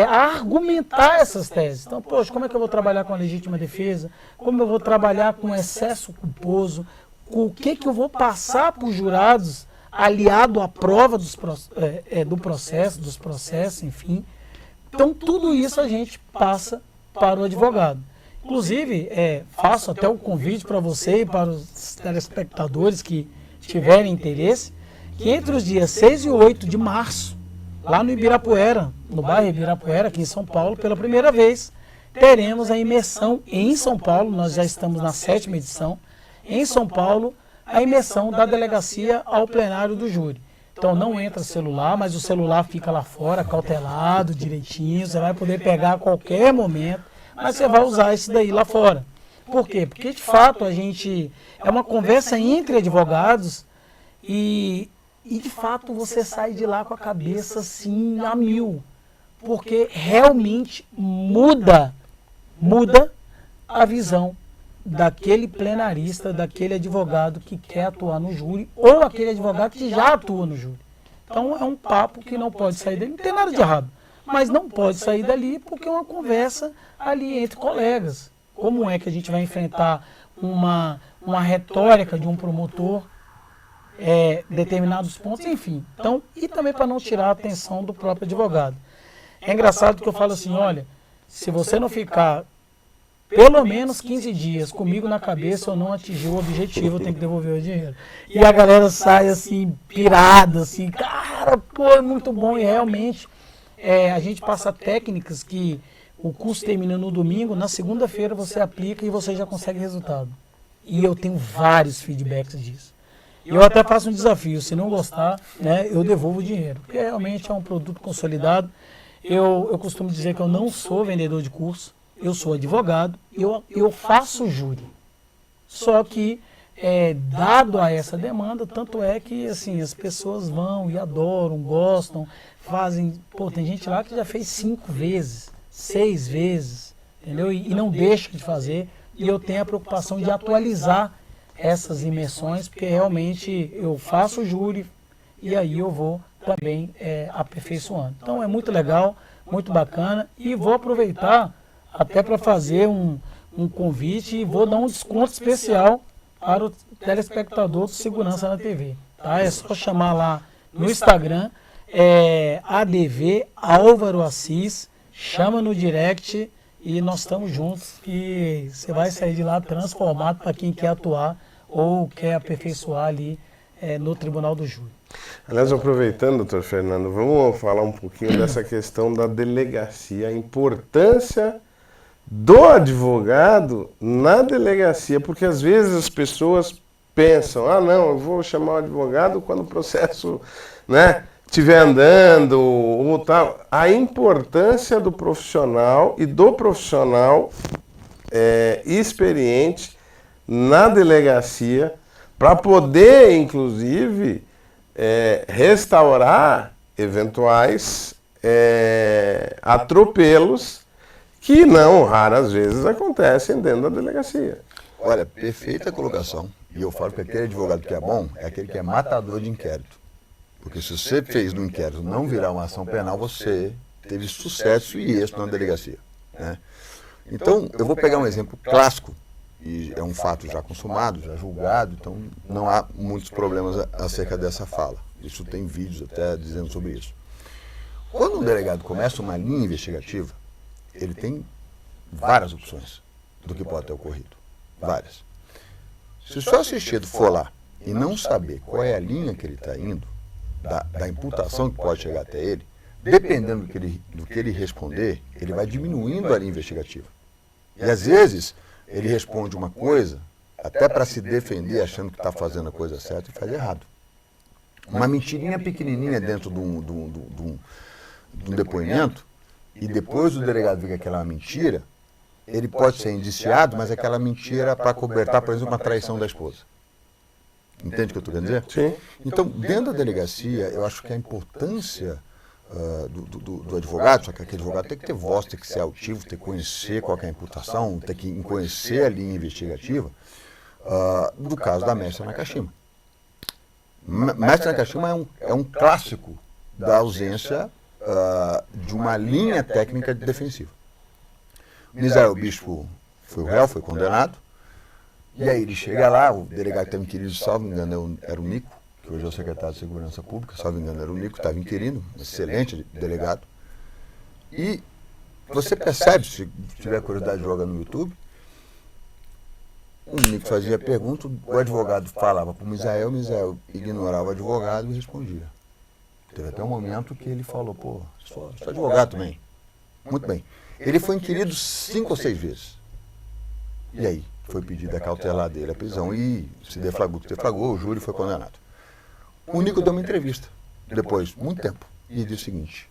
B: a argumentar essas teses. Então, poxa, como é que eu vou trabalhar com a legítima defesa? Como eu vou trabalhar com excesso culposo? O que eu vou passar para os jurados aliado à prova dos processos, enfim. Então, tudo isso a gente passa para o advogado. Inclusive, faço até o convite para você e para os telespectadores que tiverem interesse, que entre os dias 6 e 8 de março, lá no Ibirapuera, no bairro Ibirapuera, aqui em São Paulo, pela primeira vez, teremos a imersão em São Paulo, nós já estamos na 7ª edição, em São Paulo, a imersão da delegacia ao plenário do júri. Então não entra celular, mas o celular fica lá fora, cautelado, direitinho, você vai poder pegar a qualquer momento, mas você vai usar isso daí lá fora. Por quê? Porque de fato é uma conversa entre advogados e de fato você sai de lá com a cabeça assim a mil, porque realmente muda a visão daquele plenarista, daquele advogado que quer atuar no júri, ou aquele advogado que já atua no júri. Então é um papo que não pode sair dali, não tem nada de errado, mas não pode sair dali porque é uma conversa ali entre colegas. Como é que a gente vai enfrentar uma retórica de um promotor, determinados pontos, enfim. Então, e também para não tirar a atenção do próprio advogado. É engraçado que eu falo assim, olha, se você não ficar pelo menos 15 dias comigo na cabeça, eu não atingi o objetivo, eu tenho que devolver o dinheiro. E a galera sai assim, pirada, assim, cara, pô, é muito bom. E realmente, a gente passa técnicas que o curso termina no domingo, na segunda-feira você aplica e você já consegue resultado. E eu tenho vários feedbacks disso. Eu até faço um desafio, se não gostar, né, eu devolvo o dinheiro, porque realmente é um produto consolidado. Eu costumo dizer que eu não sou vendedor de curso, eu sou advogado, eu faço júri. Só que, dado a essa demanda, tanto é que assim, as pessoas vão e adoram, gostam, fazem... Pô, tem gente lá que já fez 5 vezes, 6 vezes, entendeu? E não deixa de fazer. E eu tenho a preocupação de atualizar essas imersões, porque realmente eu faço júri e aí eu vou também aperfeiçoando. Então é muito legal, muito bacana, e vou aproveitar até para fazer um convite e vou dar um desconto especial para o telespectador do Segurança na TV. Tá? É só chamar lá no Instagram, ADV Álvaro Assis, chama no direct e nós estamos juntos, e você vai sair de lá transformado para quem quer atuar ou quer aperfeiçoar ali no tribunal do júri.
A: Aliás, aproveitando, doutor Fernando, vamos falar um pouquinho dessa questão da delegacia, a importância do advogado na delegacia, porque às vezes as pessoas pensam, não, eu vou chamar o advogado quando o processo, né, estiver andando ou tal. A importância do profissional e do profissional experiente na delegacia para poder, inclusive, restaurar eventuais atropelos que não raras vezes acontecem dentro da delegacia.
C: Olha, perfeita colocação. E eu falo que aquele advogado que é bom é aquele que é matador de inquérito. Porque se você fez no inquérito não virar uma ação penal, você teve sucesso e êxito na delegacia, né? Então, eu vou pegar um exemplo clássico, e é um fato já consumado, já julgado, então não há muitos problemas acerca dessa fala. Isso tem vídeos até dizendo sobre isso. Quando um delegado começa uma linha investigativa, ele tem várias opções do que pode ter ocorrido. Várias. Se o seu assistido for lá e não saber qual é a linha que ele está indo, da imputação que pode chegar até ele, dependendo do que ele responder, ele vai diminuindo a linha investigativa. E às vezes ele responde uma coisa até para se defender achando que está fazendo a coisa certa e faz errado. Uma mentirinha pequenininha dentro de um depoimento, e depois o delegado vê que aquela é uma mentira, ele pode ser indiciado, mas aquela mentira para cobertar, por exemplo, uma traição da esposa. Entende o que eu estou querendo dizer?
A: Sim.
C: Então, dentro da delegacia, eu acho que a importância do advogado, só que aquele advogado tem que ter voz, tem que ser altivo, tem que conhecer qual que é a imputação, tem que conhecer a linha investigativa, do caso da Mestre Nakashima. Mestre Nakashima é um clássico da ausência de uma linha técnica defensiva. Misael Bispo foi o réu, foi condenado, e aí ele chega lá, o delegado que estava inquirido, salvo engano, era o Nico, que hoje é o secretário de Segurança Pública, salvo engano, era o Nico, estava inquirido, excelente delegado. E você percebe, se tiver curiosidade, joga no YouTube, o Nico fazia pergunta, o advogado falava para o Misael ignorava o advogado e respondia. Teve até um momento que ele falou, sou advogado também. Muito bem. Ele foi inquirido 5 ou 6 vezes. E aí, foi pedida a cautelar dele a prisão e se deflagrou, o júri foi condenado. O Nico deu uma entrevista, depois, muito tempo, e disse o seguinte,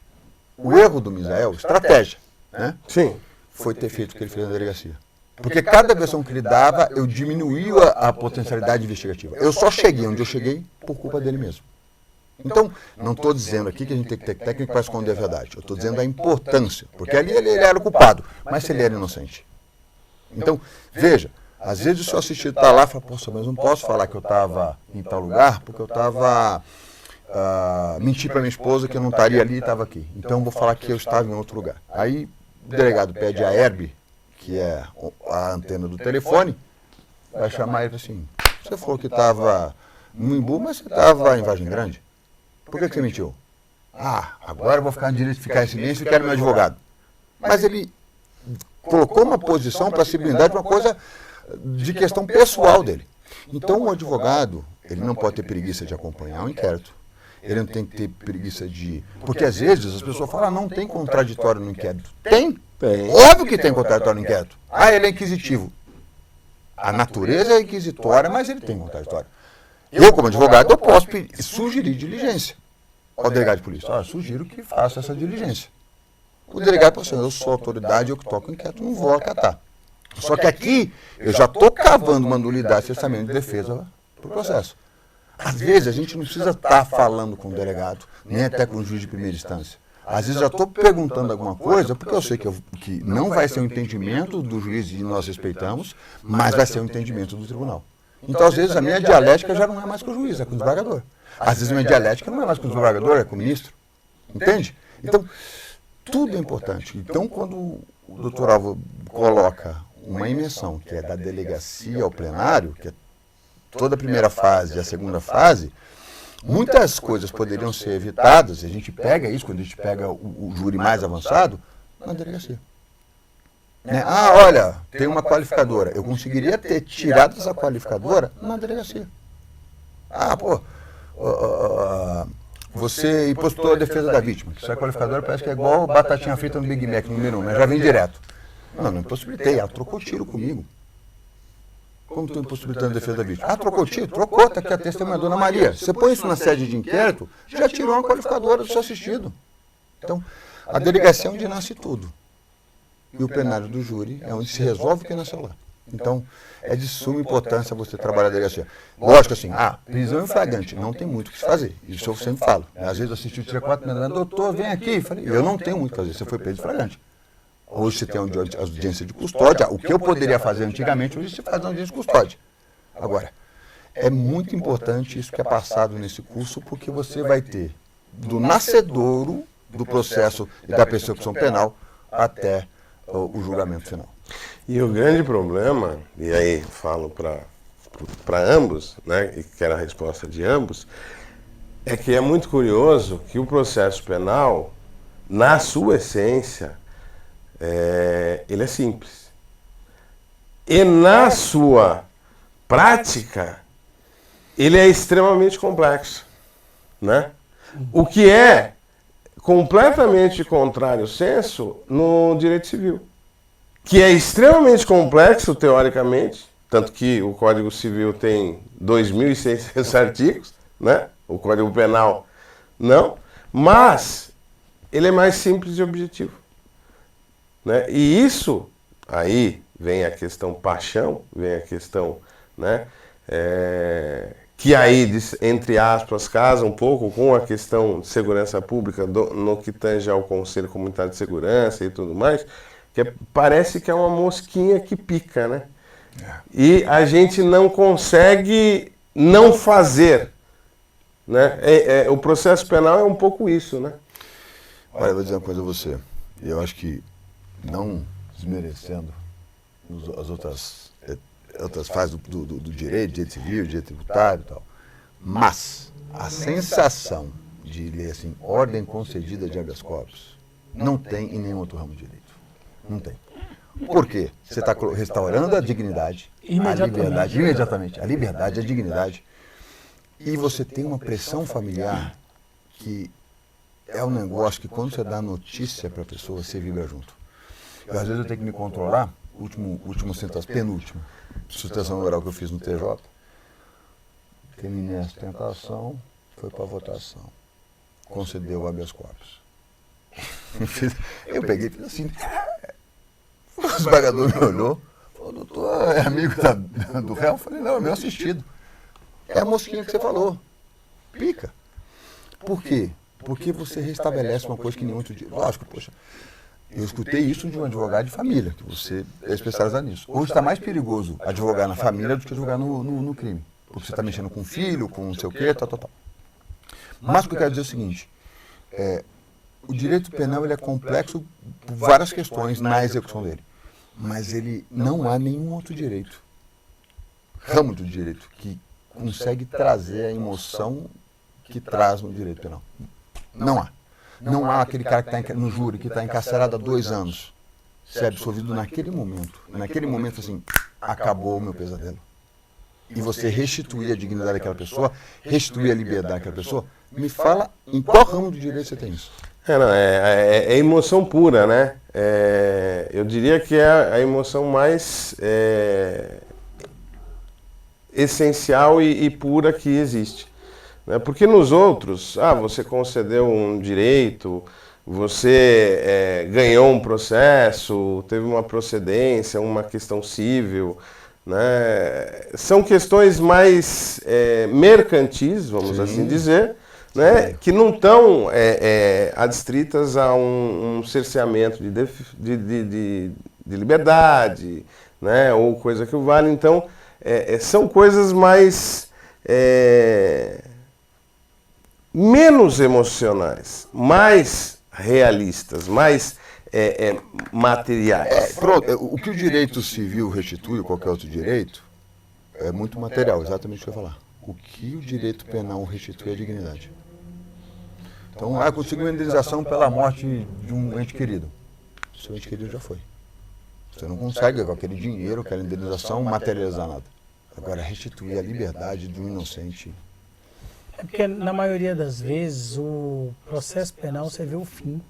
C: o erro do Misael, estratégia, né?
A: Sim.
C: Foi ter feito o que ele fez na delegacia. Porque cada versão que ele dava, eu diminuía a potencialidade investigativa. Eu só cheguei onde eu cheguei por culpa dele mesmo. Então, não estou dizendo aqui que a gente tem que ter técnica para esconder a verdade. Eu estou dizendo a importância, porque ali ele era o culpado, mas ele era inocente. Então, veja, às vezes o seu assistido está lá e fala, poxa, mas não posso falar que eu estava em tal lugar, porque eu estava menti para minha esposa que eu não estaria ali e estava aqui. Então, vou falar que eu estava em outro lugar. Aí, o delegado pede a Herb, que é a antena do telefone, vai chamar ele assim, você falou que estava no Imbu, mas você estava em Vargem Grande. Por que você mentiu? Agora eu vou ficar no direito de ficar em silêncio e quero meu advogado. Mas ele colocou uma posição para se blindar de uma coisa de questão pessoal dele. Então o advogado, ele não pode ter preguiça de acompanhar o inquérito. Ele não tem que ter preguiça de... Porque às vezes as pessoas falam, não tem contraditório no inquérito. Tem. Óbvio que tem contraditório no inquérito. Ele é inquisitivo. A natureza é inquisitória, mas ele tem contraditório. Eu, como advogado, eu posso sugerir diligência ao delegado de polícia. Sugiro que faça essa diligência. O delegado fala assim, eu sou autoridade, eu que toco o inquérito, não vou acatar. Só que aqui, eu já estou cavando uma nulidade de testamento de defesa para o processo. Às vezes, a gente não precisa estar falando com o delegado, nem até com o juiz de primeira instância. Às vezes, eu estou perguntando alguma coisa, porque eu sei que não vai ser um entendimento do juiz e nós respeitamos, mas vai ser um entendimento do tribunal. Então, às vezes, a minha dialética já não é mais com o juiz, é com o desembargador. Às vezes, a minha dialética não é mais com o desembargador, é com o ministro. Entende? Então, tudo é importante. Então, quando o doutor Álvaro coloca uma emissão, que é da delegacia ao plenário, que é toda a primeira fase e a segunda fase, muitas coisas poderiam ser evitadas, e a gente pega isso, quando a gente pega o júri mais avançado, na delegacia. Olha, tem uma qualificadora. Eu conseguiria ter tirado essa qualificadora na delegacia. você impostou a defesa da vítima, que isso é qualificador, parece que é igual batatinha frita no Big Mac, número 1, mas já vem direto. Não impossibilitei, ela trocou tiro comigo. Como estou impossibilitando a defesa da vítima? Ah, trocou tiro? Trocou, está aqui a testemunha, Dona Maria. Você põe isso na sede de inquérito, já tirou uma qualificadora do seu assistido. Então, a delegacia é onde nasce tudo. E o plenário do júri é onde se resolve o que nasceu lá. Então, é de suma importância você trabalhar a delegacia. Lógico assim, prisão em flagrante, não tem muito o que se fazer. Isso eu sempre falo. Às vezes eu assisti o tira 4 me dando, doutor, vem aqui. Falei, eu não tenho muito o que fazer, você foi preso em flagrante. Hoje você tem audiência de custódia. O que eu poderia fazer antigamente, hoje você faz audiência de custódia. Agora, é muito importante isso que é passado nesse curso, porque você vai ter do nascedouro do processo e da persecução penal até o julgamento final.
A: E o grande problema, e aí falo para ambos, né, e quero a resposta de ambos, é que é muito curioso que o processo penal, na sua essência, ele é simples. E na sua prática, ele é extremamente complexo, né? O que é completamente contrário ao senso no direito civil, que é extremamente complexo teoricamente, tanto que o Código Civil tem 2.600 artigos, né? O Código Penal não, mas ele é mais simples e objetivo. Né? E isso, aí vem a questão paixão, vem a questão, né, que aí, entre aspas, casa um pouco com a questão de segurança pública no que tange ao Conselho Comunitário de Segurança e tudo mais, que parece que é uma mosquinha que pica, né? E a gente não consegue não fazer, né? O processo penal é um pouco isso, né?
C: Olha, eu vou dizer uma coisa a você. Eu acho que, não desmerecendo as outras fases do direito civil, direito tributário e tal, mas a sensação de ler assim, ordem concedida de habeas corpus, não tem em nenhum outro ramo de direito. Não tem. Por quê? Você está restaurando a dignidade, a liberdade, imediatamente, a liberdade, a dignidade, e você tem uma pressão familiar que é um negócio que quando você dá notícia para a pessoa, você vibra junto. Às vezes eu tenho que me controlar, penúltima sustentação oral que eu fiz no TJ, terminei a sustentação, foi para a votação, concedeu o habeas corpus. Eu peguei e fiz assim, o desembargador me olhou, falou, doutor, é amigo do réu? Eu falei, não, é meu assistido. É a mosquinha que você falou, pica. Por quê? Porque você restabelece uma coisa que nenhum outro dia. Lógico, poxa, eu escutei isso de um advogado de família, que você é especializado nisso. Hoje está mais perigoso advogar na família do que advogar no crime. Porque você está mexendo com filho, com não sei o quê, tal. Mas o que eu quero dizer é o seguinte, o direito penal ele é complexo por várias questões na execução dele. Mas ele não há nenhum outro direito, ramo do direito, que consegue trazer a emoção que traz no direito penal. Não há. Não há aquele cara que está no júri, que está encarcerado há 2 anos, ser absolvido naquele momento. Naquele momento, assim, acabou o meu pesadelo. E você restituir a dignidade daquela pessoa, restituir a liberdade daquela pessoa, me fala em qual ramo do direito você tem isso.
A: É emoção pura, né? Eu diria que é a emoção mais essencial e pura que existe. Porque nos outros, você concedeu um direito, você ganhou um processo, teve uma procedência, uma questão civil, né? São questões mais mercantis, vamos assim dizer, né? Que não estão adstritas a um cerceamento de liberdade, né? Ou coisa que vale. Então, são coisas mais... menos emocionais, mais realistas, mais materiais.
C: O que o direito civil restitui, ou qualquer outro direito, é muito material, exatamente o que eu ia falar. O que o direito penal restitui é a dignidade. Então, eu consigo uma indenização pela morte de um ente querido. Seu ente querido já foi. Você não consegue, com aquele dinheiro, aquela indenização, materializar nada. Agora, restituir a liberdade de um inocente...
B: É porque na maioria das vezes o processo penal você vê o fim.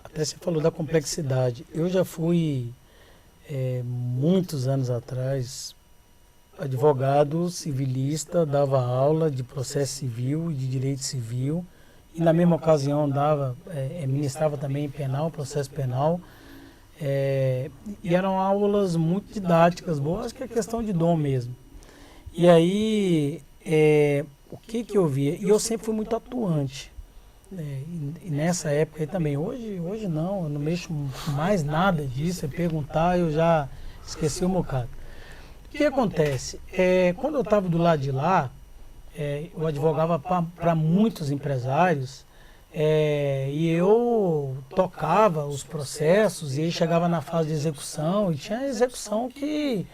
B: Até você falou da complexidade. Eu já fui, muitos anos atrás, advogado civilista, dava aula de processo civil e de direito civil, e na mesma ocasião ministrava também penal, processo penal, e eram aulas muito didáticas, boas, que é questão de dom mesmo. E aí, o que eu via? E eu sempre fui muito atuante. E nessa época aí também, hoje não, eu não mexo com mais nada disso, perguntar eu já esqueci um bocado. O que acontece? Quando eu estava do lado de lá, eu advogava para muitos empresários, e eu tocava os processos, e aí chegava na fase de execução, e tinha execução que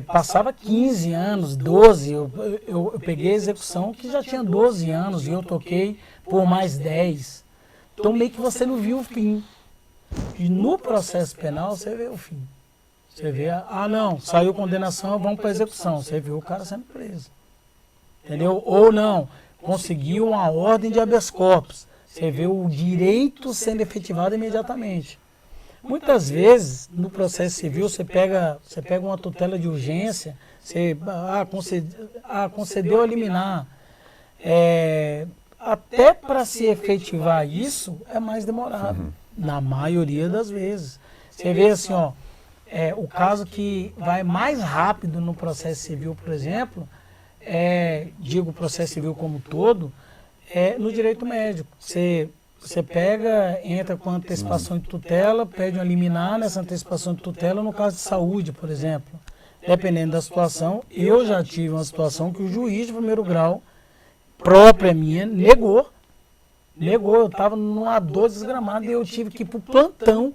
B: passava 15 anos, 12, eu peguei a execução que já tinha 12 anos, e eu toquei por mais 10. Então meio que você não viu o fim. E no processo penal você vê o fim. Você vê, não, saiu condenação, vamos para execução. Você viu o cara sendo preso. Entendeu? Ou não, conseguiu uma ordem de habeas corpus. Você vê o direito sendo efetivado imediatamente. Muitas vezes, no processo civil, você pega uma tutela de urgência, você concedeu a liminar. Até para se efetivar isso, é mais demorado, na maioria das vezes. Você vê assim, o caso que vai mais rápido no processo civil, por exemplo, digo processo civil como um todo, no direito médico. Você pega, entra com antecipação de tutela, pede uma liminar nessa antecipação de tutela, no caso de saúde, por exemplo. Dependendo da situação, eu já tive uma situação que o juiz de primeiro grau, própria minha, negou. Eu estava numa dor desgramada e eu tive que ir para o plantão,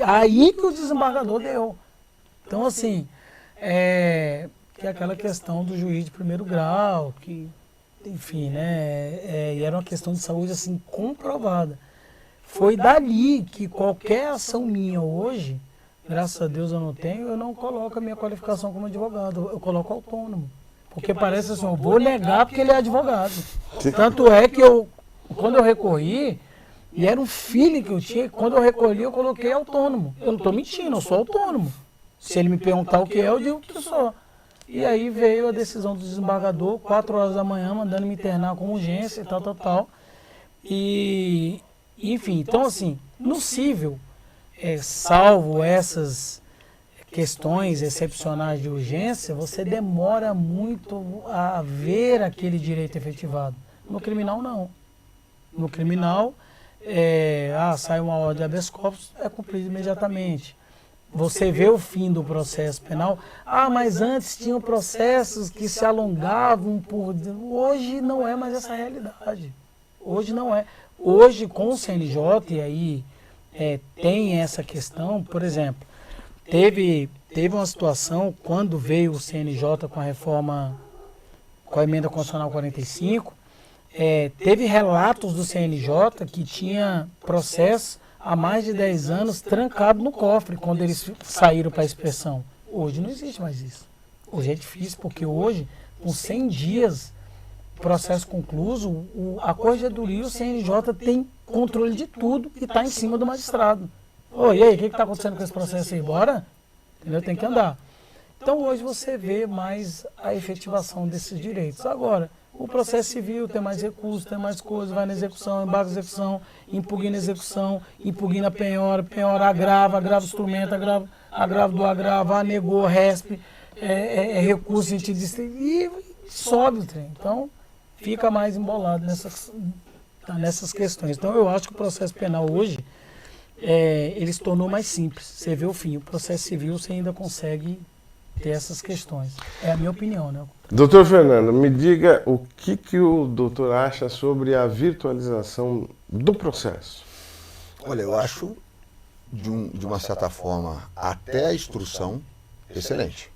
B: aí que o desembargador deu. Então, assim, que é aquela questão do juiz de primeiro grau, que, enfim, né, e era uma questão de saúde, assim, comprovada. Foi dali que qualquer ação minha hoje, graças a Deus eu não coloco a minha qualificação como advogado, eu coloco autônomo. Porque parece assim, eu vou negar porque ele é advogado. Tanto é que quando eu recorri, e era um feeling que eu tinha, quando eu recolhi eu coloquei autônomo. Eu não estou mentindo, eu sou autônomo. Se ele me perguntar o que eu digo que sou. E aí veio a decisão do desembargador, 4 horas da manhã, mandando me internar com urgência e tal. E, enfim, então assim, no cível, salvo essas questões excepcionais de urgência, você demora muito a ver aquele direito efetivado. No criminal, não. No criminal, sai uma ordem de habeas corpus, é cumprido imediatamente. Você vê o fim do processo penal. Mas antes tinham processos que se alongavam por... Hoje não é mais essa realidade. Hoje não é. Hoje, com o CNJ, e aí tem essa questão, por exemplo, teve uma situação, quando veio o CNJ com a reforma, com a emenda constitucional 45, teve relatos do CNJ que tinha processo há mais de 10 anos trancado no cofre, quando eles saíram para a inspeção. Hoje não existe mais isso. Hoje é difícil, porque hoje, com 100 dias, processo concluso, a Corregedoria e o CNJ tem controle de tudo e está em cima do magistrado. E aí, o que está acontecendo com esse processo aí? Bora? Entendeu? Tem que andar. Então, hoje você vê mais a efetivação desses direitos. Agora, o processo civil tem mais recursos, tem mais coisas, vai na execução, embarga a execução, impugna a execução, impugna a penhora agrava o instrumento, agrava do agravo, anegou, respe, recurso em sentido e sobe o trem. Então, fica mais embolado nessas questões. Então, eu acho que o processo penal hoje, ele se tornou mais simples. Você vê o fim. O processo civil você ainda consegue ter essas questões. É a minha opinião, né?
A: Doutor Fernando, me diga o que o doutor acha sobre a virtualização do processo.
C: Olha, eu acho, de uma certa forma, até a instrução, excelente.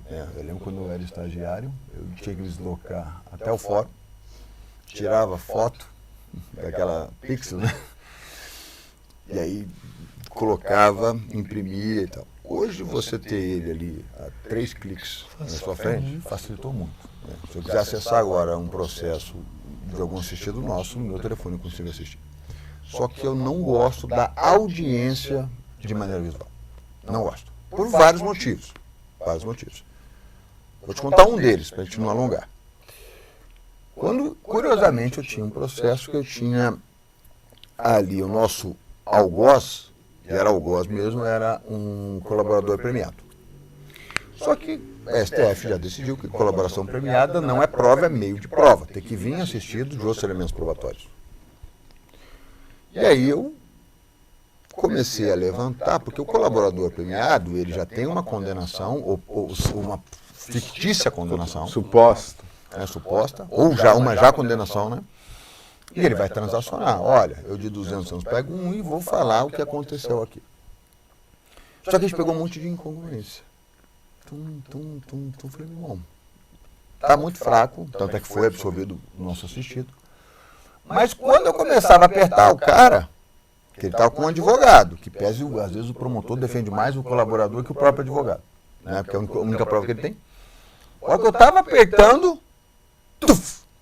C: Eu lembro quando eu era estagiário, eu tinha que deslocar até o fórum, tirava foto daquela pixel, né? E aí colocava, imprimia e tal. Hoje você ter ele ali a 3 cliques na sua frente facilitou muito. Se eu quiser acessar agora um processo de algum assistido nosso, no meu telefone eu consigo assistir. Só que eu não gosto da audiência de maneira visual. Não gosto. Por vários motivos. Vários motivos. Vou te contar um deles, para a gente não alongar. Quando, curiosamente, eu tinha um processo que eu tinha ali o nosso algoz, e era algoz mesmo, era um colaborador premiado. Só que a STF já decidiu que colaboração premiada não é prova, é meio de prova. Tem que vir assistido de outros elementos probatórios. E aí eu comecei a levantar, porque o colaborador premiado, ele já tem uma condenação, ou uma fictícia condenação.
A: Suposta.
C: Suposta, ou já uma já condenação, né? E ele vai transacionar. Olha, eu de 200 anos pego um e vou falar o que aconteceu aqui. Só que a gente pegou um monte de incongruência. Falei, meu irmão, tá muito fraco, tanto é que foi absorvido no nosso assistido. Mas quando eu começava a apertar o cara, que ele estava com um advogado, que pese, às vezes o promotor defende mais o colaborador que o próprio advogado, né? Porque é a única prova que ele tem. A hora que eu estava apertando,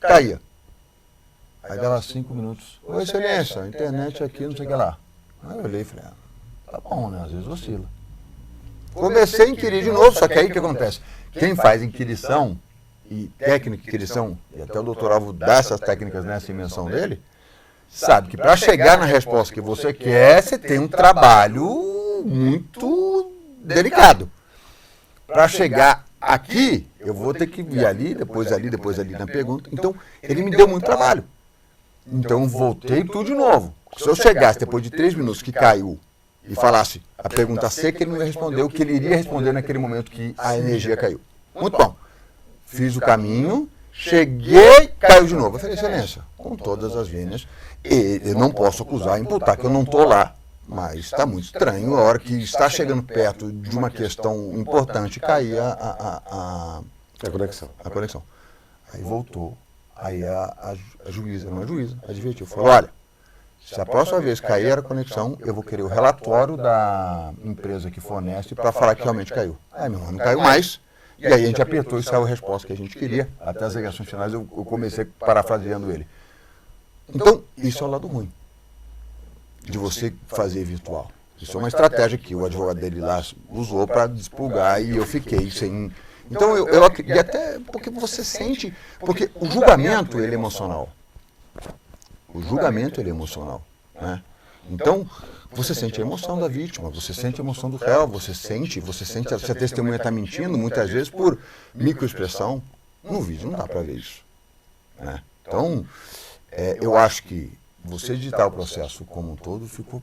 C: caía. Aí dava 5 minutos. Ô, excelência, a internet aqui, não sei o que lá. Aí eu olhei e falei, tá bom, né? Às vezes oscila. Comecei a inquirir de novo, só que aí o que acontece? Quem faz inquirição e técnica de inquirição, e até o doutor Alvo dá essas técnicas nessa invenção dele, sabe que para chegar na resposta que você quer, você tem um trabalho muito delicado. Para chegar aqui, eu vou ter que ir ali, depois ali na pergunta. Então, ele me deu muito trabalho. Então, voltei tudo de novo. Se eu chegasse depois de 3 minutos que caiu e falasse a pergunta seca, ele não ia responder o que ele iria responder naquele momento que a energia caiu. Muito bom. Fiz o caminho, cheguei, caiu de novo. Eu falei, excelência, com todas as vênias, eu não posso acusar, imputar que eu não estou lá. Mas está muito estranho a hora que está chegando perto de uma questão importante cair a conexão. Aí voltou. Aí a juíza, era uma juíza, advertiu. Falou, olha, se a próxima vez cair a conexão, eu vou querer o relatório da empresa que fornece para falar que realmente caiu. Aí, meu irmão, não caiu mais. E aí a gente apertou e saiu a resposta que a gente queria. Até as alegações finais eu comecei parafraseando ele. Então, isso é o lado ruim de você fazer virtual. Isso é uma estratégia que o advogado dele lá usou para despulgar e eu fiquei sem... Então, e até porque você sente... Porque o julgamento, ele é emocional. O julgamento, ele é emocional, né? Então, você sente a emoção da vítima, você sente a emoção do réu, você sente se a testemunha está mentindo, muitas vezes por microexpressão. No vídeo não dá para ver isso, né? Então, eu acho que você editar o processo como um todo ficou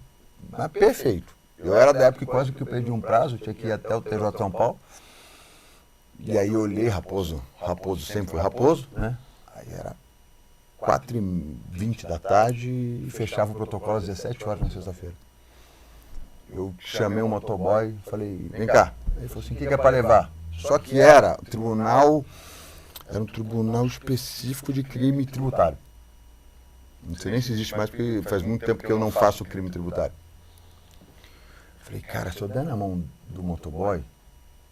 C: perfeito. Eu era da época que quase que eu perdi um prazo, tinha que ir até o TJ de São Paulo. E aí eu olhei Raposo sempre foi Raposo, né? Aí era 4h20 da tarde e fechava o protocolo às 17 horas na sexta-feira. Eu chamei o motoboy e falei, vem cá. Ele falou assim, o que é para levar? Só que era um tribunal específico de crime tributário. Não sei nem se existe mais, porque faz muito tempo que eu não faço crime tributário. Falei, cara, se eu der na mão do motoboy,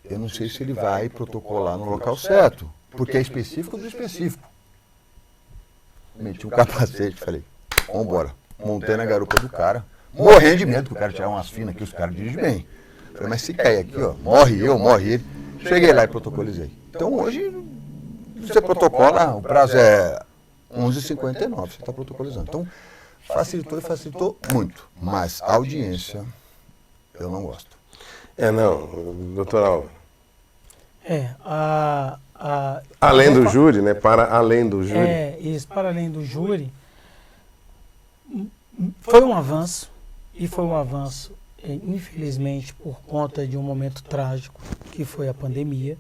C: eu não sei se ele vai protocolar no local certo, porque é específico do específico. Meti um capacete, falei, vambora. Montei na garupa do cara, morrendo de medo que o cara tirar umas finas aqui, os caras dirigem bem. Falei, mas se cair aqui, ó, morre eu, morre ele. Cheguei lá e protocolizei. Então hoje, você protocola, o prazo é 11h59, você está protocolizando. Então, facilitou muito. Mas a audiência, eu não gosto.
A: Não, doutor Alvo.
B: Além
A: do júri, né? Para além do júri.
B: Isso, para além do júri, foi um avanço, e foi um avanço, infelizmente, por conta de um momento trágico, que foi a pandemia.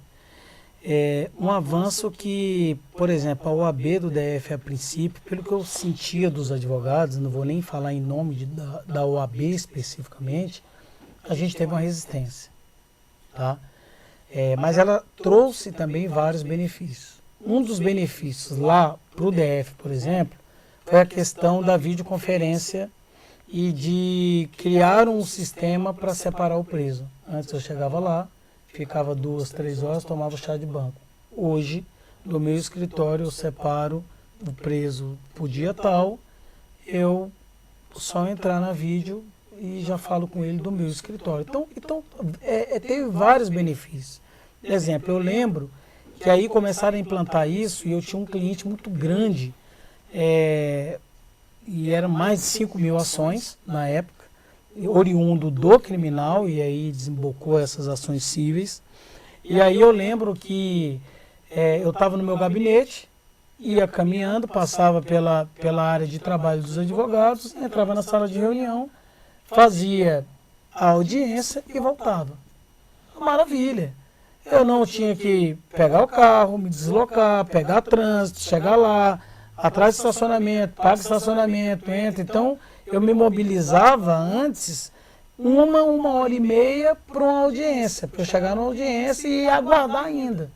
B: Um avanço que, por exemplo, a OAB do DF, a princípio, pelo que eu sentia dos advogados, não vou nem falar em nome da OAB especificamente, a gente teve uma resistência, tá? Mas ela trouxe também vários benefícios. Um dos benefícios lá para o DF, por exemplo, foi a questão da videoconferência e de criar um sistema para separar o preso. Antes eu chegava lá, ficava 2, 3 horas, tomava chá de banco. Hoje, do meu escritório eu separo o preso por dia tal, eu só entrar na vídeo e já falo com ele do meu escritório. Então teve vários benefícios. Por exemplo, eu lembro que aí começaram a implantar isso e eu tinha um cliente muito grande, e eram mais de 5.000 ações na época, oriundo do criminal, e aí desembocou essas ações cíveis. E aí eu lembro que eu estava no meu gabinete, ia caminhando, passava pela área de trabalho dos advogados, entrava na sala de reunião, fazia a audiência e voltava. Maravilha! Eu não tinha que pegar o carro, me deslocar, pegar trânsito, chegar lá, atrás do estacionamento, paga estacionamento, entra. Então, eu me mobilizava antes 1 hora e meia para uma audiência, para eu chegar na audiência e aguardar ainda.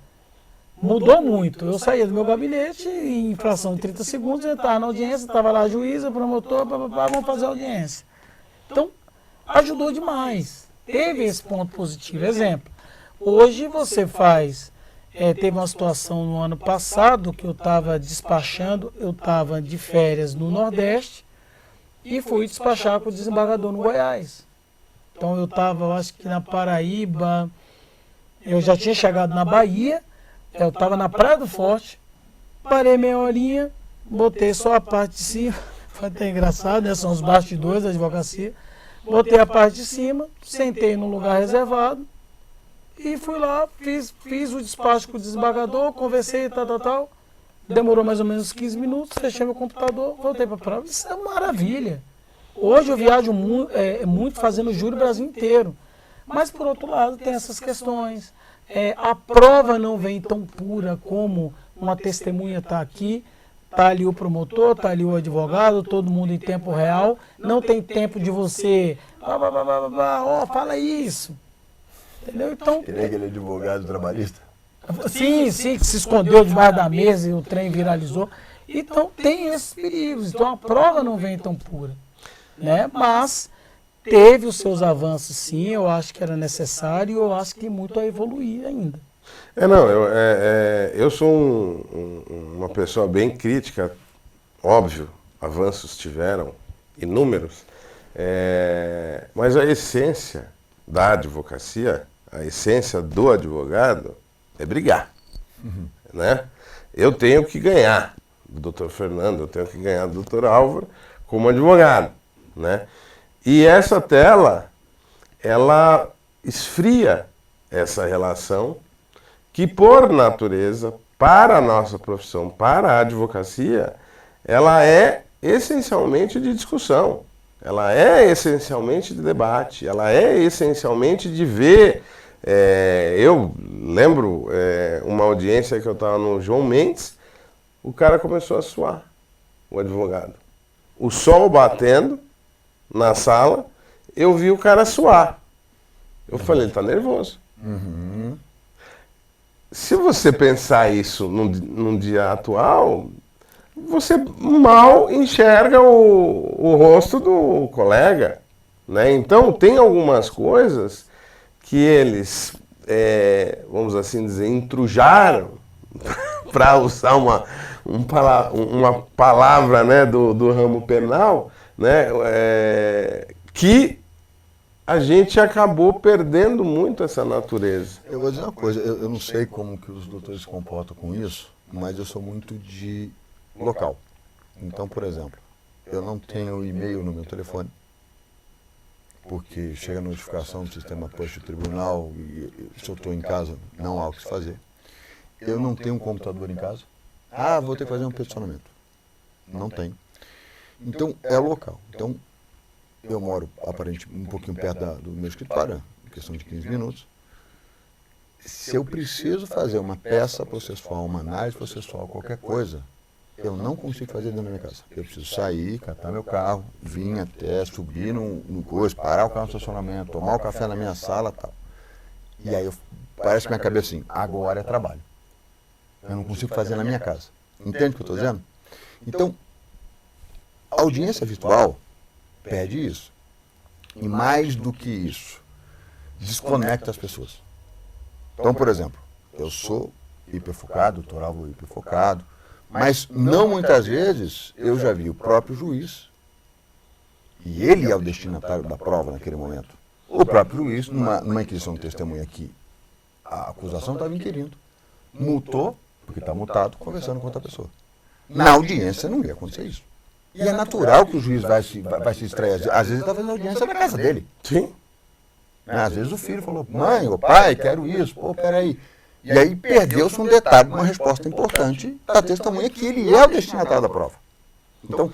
B: Mudou muito. Eu saía do meu gabinete e em fração de 30 segundos eu estava na audiência, estava lá a juíza, promotor, vamos fazer a audiência. Então, ajudou demais. Teve esse ponto positivo. Exemplo, hoje você faz... teve uma situação no ano passado que eu estava despachando, eu estava de férias no Nordeste e fui despachar com o desembargador no Goiás. Então eu estava, eu acho que na Paraíba, eu já tinha chegado na Bahia, eu estava na Praia do Forte, parei meia horinha, botei só a parte de cima, foi até engraçado, né? São os bastidores da advocacia, botei a parte de cima, sentei num lugar reservado, e fui lá, fiz o despacho com o desembargador, conversei, tal. Demorou mais ou menos 15 minutos, fechei meu computador, voltei para a prova. Isso é uma maravilha. Hoje eu viajo muito fazendo júri o Brasil inteiro. Mas, por outro lado, tem essas questões. A prova não vem tão pura como uma testemunha está aqui, está ali o promotor, está ali o advogado, todo mundo em tempo real. Não tem tempo de você... fala isso. Entendeu? Então,
C: que nem aquele advogado trabalhista.
B: Sim, que se escondeu debaixo da mesa e o trem viralizou. Então tem esses perigos. Então a prova não vem tão pura, né? Mas teve os seus avanços, sim. Eu acho que era necessário e eu acho que tem muito a evoluir ainda.
A: Eu sou uma pessoa bem crítica, óbvio, avanços tiveram, inúmeros, mas a essência da advocacia, a essência do advogado é brigar, né? Eu tenho que ganhar do Dr. Fernando, eu tenho que ganhar do Dr. Álvaro como advogado, né? E essa tela, ela esfria essa relação que, por natureza, para a nossa profissão, para a advocacia, ela é essencialmente de discussão. Ela é essencialmente de debate, ela é essencialmente de ver. Eu lembro uma audiência que eu estava no João Mendes, o cara começou a suar, o advogado. O sol batendo na sala, eu vi o cara suar. Eu falei, ele está nervoso.
C: Uhum.
A: Se você pensar isso num dia atual, você mal enxerga o rosto do colega, né? Então, tem algumas coisas que eles, vamos assim dizer, intrujaram, para usar uma palavra, né, do ramo penal, né, que a gente acabou perdendo muito essa natureza.
C: Eu vou dizer uma coisa, eu não sei como que os doutores se comportam com isso, mas eu sou muito de local. Então, por exemplo, eu não tenho e-mail no meu telefone, porque chega a notificação do sistema push do tribunal e se eu estou em casa não há o que fazer. Eu não tenho um computador em casa. Vou ter que fazer um peticionamento. Não tem. Então, é local. Então, eu moro aparentemente um pouquinho perto do meu escritório, em questão de 15 minutos. Se eu preciso fazer uma peça processual, uma análise processual, qualquer coisa, eu não consigo fazer dentro da minha casa. Eu preciso sair, catar meu carro, vir até, subir no coisa, parar o carro no estacionamento, tomar o café na minha sala e tal. E aí parece que minha cabeça assim, agora é trabalho. Eu não consigo fazer na minha casa. Entende o que eu estou dizendo? Então, a audiência virtual perde isso. E mais do que isso, desconecta as pessoas. Então, por exemplo, eu sou hiperfocado, o doutoral hiperfocado, mas não muitas vezes eu já vi o próprio juiz, e ele é o destinatário da prova naquele momento. O próprio juiz, numa inquisição de testemunha que a acusação estava inquirindo, multou, porque está multado, conversando com outra pessoa. Na audiência não ia acontecer isso. E é natural que o juiz vai se estranhar. Às vezes ele está fazendo audiência na casa dele.
A: Sim.
C: Às vezes o filho falou, mãe, ou pai, quero isso, pô, peraí. E aí perdeu-se um detalhe, uma resposta importante da testemunha, que ele é o destinatário da prova. Então,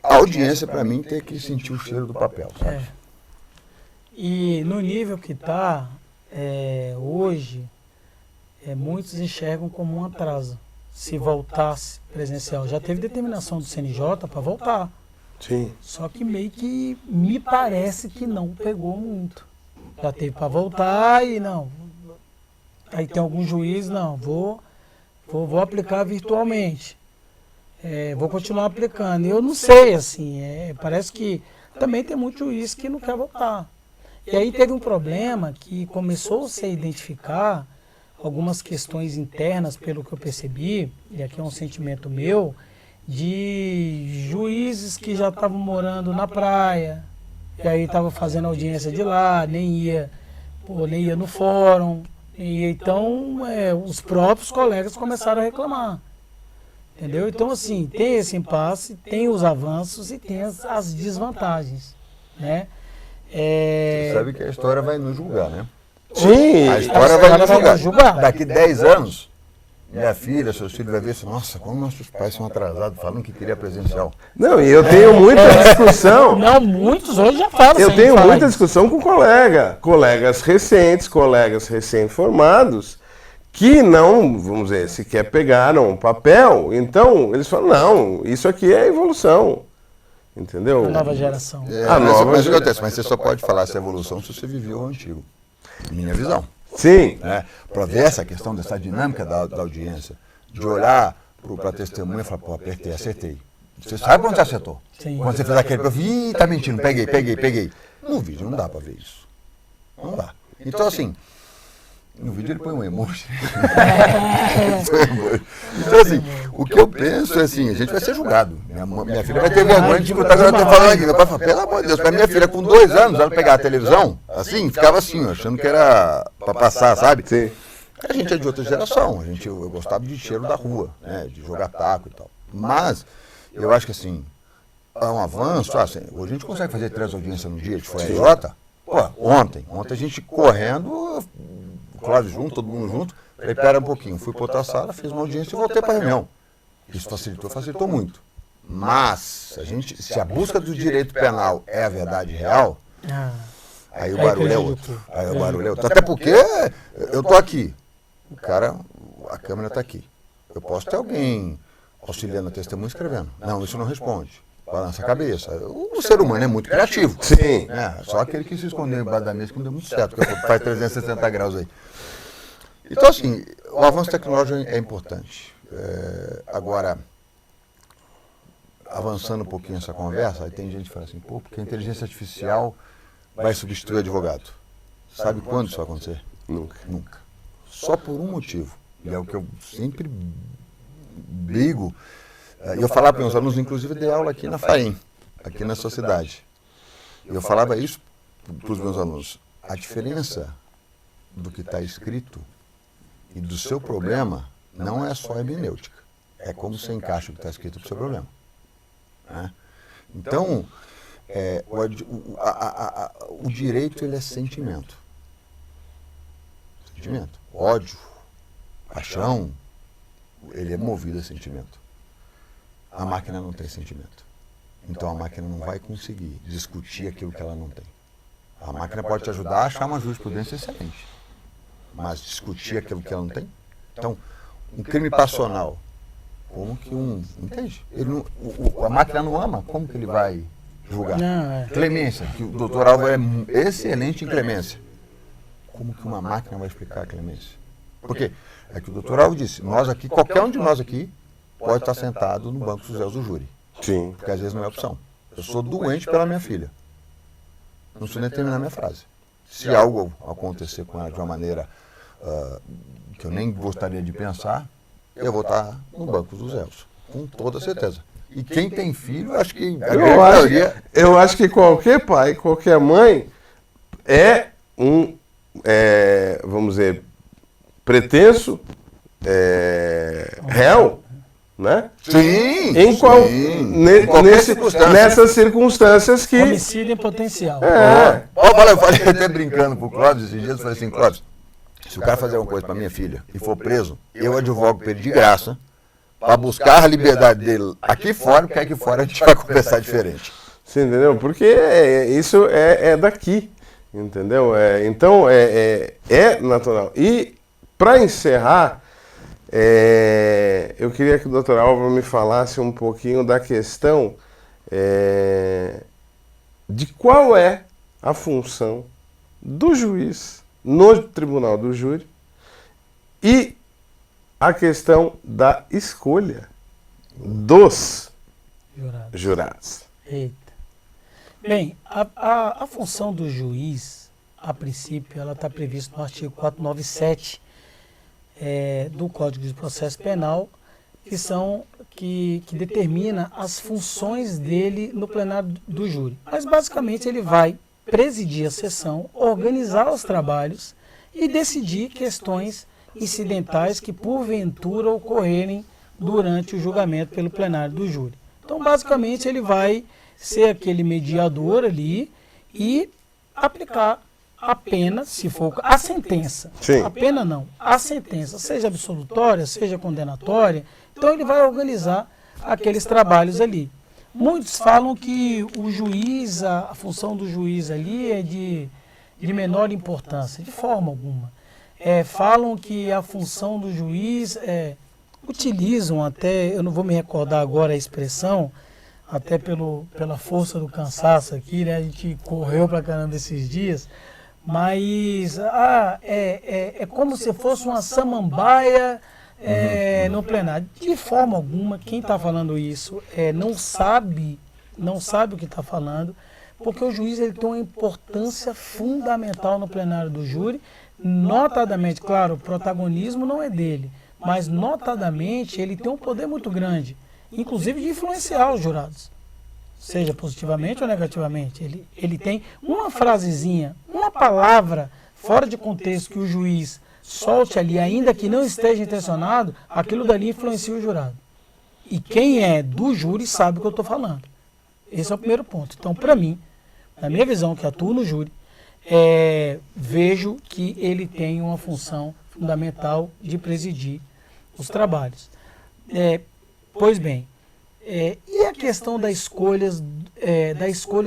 C: a audiência, para mim, tem que sentir o cheiro do papel, sabe?
B: E no nível que está, hoje, muitos enxergam como um atraso. Se voltasse presencial. Já teve determinação do CNJ para voltar.
A: Sim.
B: Só que meio que me parece que não pegou muito. Já teve para voltar e não. Aí tem algum juiz, não, vou aplicar virtualmente. Vou continuar aplicando. Eu não sei, assim, parece que também tem muito juiz que não quer voltar. E aí teve um problema que começou-se a identificar algumas questões internas, pelo que eu percebi, e aqui é um sentimento meu, de juízes que já estavam morando na praia, e aí estavam fazendo audiência de lá, nem ia no fórum, e então os próprios colegas começaram a reclamar. Entendeu? Então, assim, tem esse impasse, tem os avanços e tem as desvantagens, né?
C: Você sabe que a história vai nos julgar, né?
A: Sim.
C: A história vai nos julgar. Daqui 10 anos, minha filha, seus filhos vão ver assim, nossa, como nossos pais são atrasados, falando que queria presencial.
A: Não, e eu tenho muita discussão.
B: Não, muitos hoje já falam.
A: Eu tenho muita discussão com colegas recentes, colegas recém-formados, que não, vamos dizer, sequer pegaram papel. Então, eles falam, não, isso aqui é evolução. Entendeu?
B: A nova geração.
C: Mas acontece, mas você só pode falar essa evolução se você viveu o antigo. Minha visão.
A: Sim.
C: Para ver essa questão dessa dinâmica da audiência, de olhar para a testemunha e falar, pô, apertei, acertei. Você sabe quando você acertou?
B: Sim.
C: Quando você fez aquele, eu vi, tá mentindo, peguei. No vídeo não dá para ver isso. Não dá. Então, assim, no vídeo ele põe um emoji. Então, assim, o que eu penso é assim, a gente vai ser julgado. Minha filha vai ter vergonha de escutar o que eu estou falando aqui. Meu pai fala, pelo amor de Deus, para minha filha com 2 anos, ela pegar a televisão, assim, ficava assim, achando que era para passar, sabe?
A: Sim.
C: A gente é de outra geração, eu gostava de cheiro da rua, né, de jogar taco e tal. Mas, eu acho que assim, há um avanço, assim, hoje a gente consegue fazer 3 audiências no dia, a gente foi a Jota. Pô, ontem a gente correndo, Cláudio junto, todo mundo junto, falei, pera um pouquinho, fui para outra sala, fiz uma audiência e voltei para a reunião. Isso facilitou muito. Mas, se a busca do direito penal é a verdade real, aí o barulho é outro. Até porque eu tô aqui, a câmera está aqui. Eu posso ter alguém auxiliando a testemunha escrevendo. Não, isso não responde. Balança a cabeça. O ser humano é muito criativo.
A: Sim.
C: Só aquele que se escondeu embaixo da mesa que não deu muito certo, porque faz 360 graus aí. Então, assim, o avanço tecnológico é importante. Agora, avançando um pouquinho essa conversa, aí tem gente que fala assim, pô, porque a inteligência artificial vai substituir o advogado. Sabe quando isso vai acontecer? Nunca. Só por um motivo. E é o que eu sempre brigo. Eu falava para meus alunos, inclusive dei aula aqui na FAEM, aqui na sociedade. Eu falava isso para os meus alunos. A diferença do que está escrito e do seu problema não é só hermenêutica. É como você encaixa o que está escrito para o seu problema. Então, o direito ele é sentimento. Ódio, paixão, ele é movido a sentimento. A máquina não tem sentimento. Então a máquina não vai conseguir discutir aquilo que ela não tem. A máquina pode te ajudar a achar uma jurisprudência excelente. Mas discutir aquilo que ela não tem? Então, um crime passional, como que entende? A máquina não ama, como que ele vai julgar? Clemência, que o doutor Álvaro é excelente em clemência. Como que uma máquina vai explicar a clemência? Por quê? É que o doutor Álvaro disse, nós aqui, qualquer um de nós aqui, pode estar sentado no banco dos réus do júri.
A: Sim.
C: Porque às vezes não é opção. Eu sou doente pela minha filha. Não sei nem terminar minha frase. Se algo acontecer com ela de uma maneira que eu nem gostaria de pensar, eu vou estar no banco dos réus, com toda certeza. E quem tem filho, acho que a grande maioria...
A: Eu acho que qualquer pai, qualquer mãe é vamos dizer, pretenso, réu, né?
C: Sim!
A: Nessas circunstâncias que...
B: Homicídio em potencial.
C: Eu falei até brincando pro Clóvis esses dias, eu falei assim, Clóvis, se o cara fazer alguma coisa pra minha filha e for preso, eu advogo pra ele de graça, para buscar a liberdade dele aqui fora, porque aqui fora a gente vai conversar diferente.
A: Você entendeu? Porque isso é daqui, entendeu? Então, é natural. E, para encerrar, eu queria que o Dr. Álvaro me falasse um pouquinho da questão de qual é a função do juiz no tribunal do júri e a questão da escolha dos jurados.
B: Eita. Bem, a função do juiz, a princípio, ela está prevista no artigo 497 do Código de Processo Penal, que determina as funções dele no plenário do júri. Mas, basicamente, ele vai presidir a sessão, organizar os trabalhos e decidir questões incidentais que porventura ocorrerem durante o julgamento pelo plenário do júri. Então, basicamente, ele vai ser aquele mediador ali e aplicar a pena, se for a sentença.
A: Sim.
B: A pena não, a sentença, seja absolutória, seja condenatória. Então, ele vai organizar aqueles trabalhos ali. Muitos falam que o juiz, a função do juiz ali é de menor importância, de forma alguma. Falam que a função do juiz, utilizam até, eu não vou me recordar agora a expressão, até pela força do cansaço aqui, né? A gente correu pra caramba esses dias, mas é como se fosse uma samambaia no plenário. De forma alguma, quem está falando isso não sabe o que está falando, porque o juiz ele tem uma importância fundamental no plenário do júri. Notadamente, claro, o protagonismo não é dele, mas notadamente ele tem um poder muito grande, inclusive de influenciar os jurados, seja positivamente ou negativamente. Ele tem uma frasezinha, uma palavra fora de contexto que o juiz solte ali, ainda que não esteja intencionado, aquilo dali influencia o jurado. E quem é do júri sabe o que eu estou falando. Esse é o primeiro ponto. Então, para mim, na minha visão, que atuo no júri, vejo que ele tem uma função fundamental de presidir os trabalhos. Pois bem, e a questão da escolha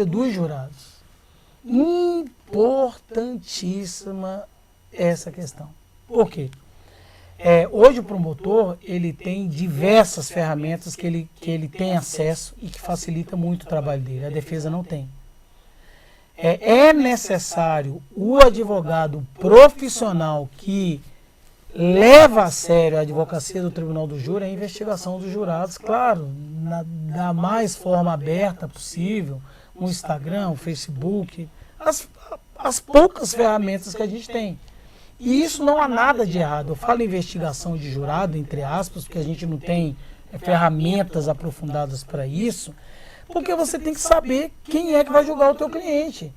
B: dos jurados? Importantíssima essa questão. Por quê? Hoje o promotor ele tem diversas ferramentas que ele tem acesso e que facilita muito o trabalho dele. A defesa não tem. É necessário o advogado profissional que leva a sério a advocacia do Tribunal do Júri, a investigação dos jurados, claro, da mais forma aberta possível, no Instagram, no Facebook, as poucas ferramentas que a gente tem. E isso não há nada de errado. Eu falo investigação de jurado, entre aspas, porque a gente não tem ferramentas aprofundadas para isso, porque você tem que saber quem é que vai julgar o teu cliente.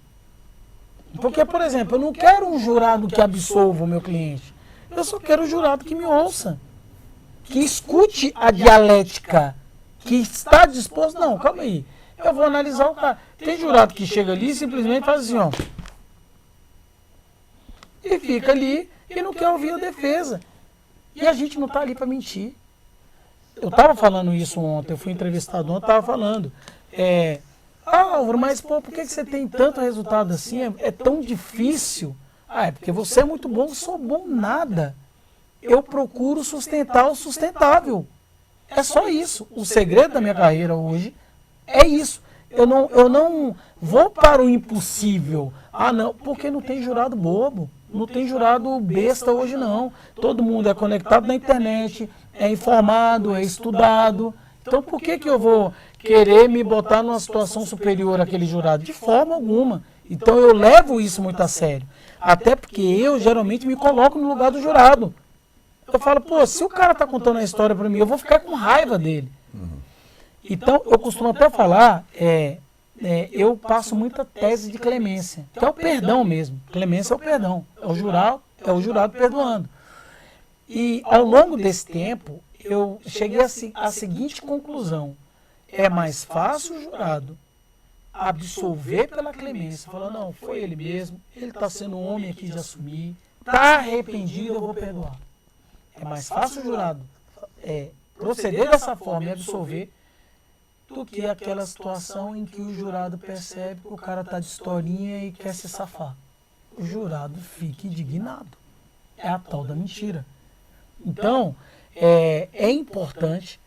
B: Porque, por exemplo, eu não quero um jurado que absolva o meu cliente. Eu só quero um jurado que me ouça, que escute a dialética, que está disposto... Não, calma aí. Eu vou analisar o cara. Tem jurado que chega ali e simplesmente faz assim, ó. E fica ali e não quer ouvir a defesa. E a gente não está ali para mentir. Eu estava falando isso ontem, eu fui entrevistado ontem, estava falando. Álvaro, mas por que você tem tanto resultado assim? É tão difícil. É porque você é muito bom, eu sou bom nada. Eu procuro sustentar o sustentável. É só isso. O segredo da minha carreira hoje é isso. Eu não vou para o impossível. Não, porque não tem jurado bobo. Não tem jurado besta hoje, não. Todo mundo é conectado na internet, é informado, é estudado. Então, por que eu vou querer me botar numa situação superior àquele jurado? De forma alguma. Então eu levo isso muito a sério. Até porque eu geralmente me coloco no lugar do jurado. Eu falo, pô, se o cara tá contando a história para mim, eu vou ficar com raiva dele. Então eu costumo até falar, eu passo muita tese de clemência, que é o perdão mesmo. Clemência é o perdão, é o jurado perdoando. E ao longo desse tempo, eu cheguei à seguinte conclusão: é mais fácil o jurado absolver pela clemência, falando, não, foi ele mesmo, ele está sendo um homem aqui de assumir, está arrependido, eu vou perdoar. É mais fácil o jurado proceder dessa forma e absolver do que aquela situação em que o jurado percebe que o cara está de historinha e quer se safar. O jurado fica indignado. É a tal da mentira. Então, é importante,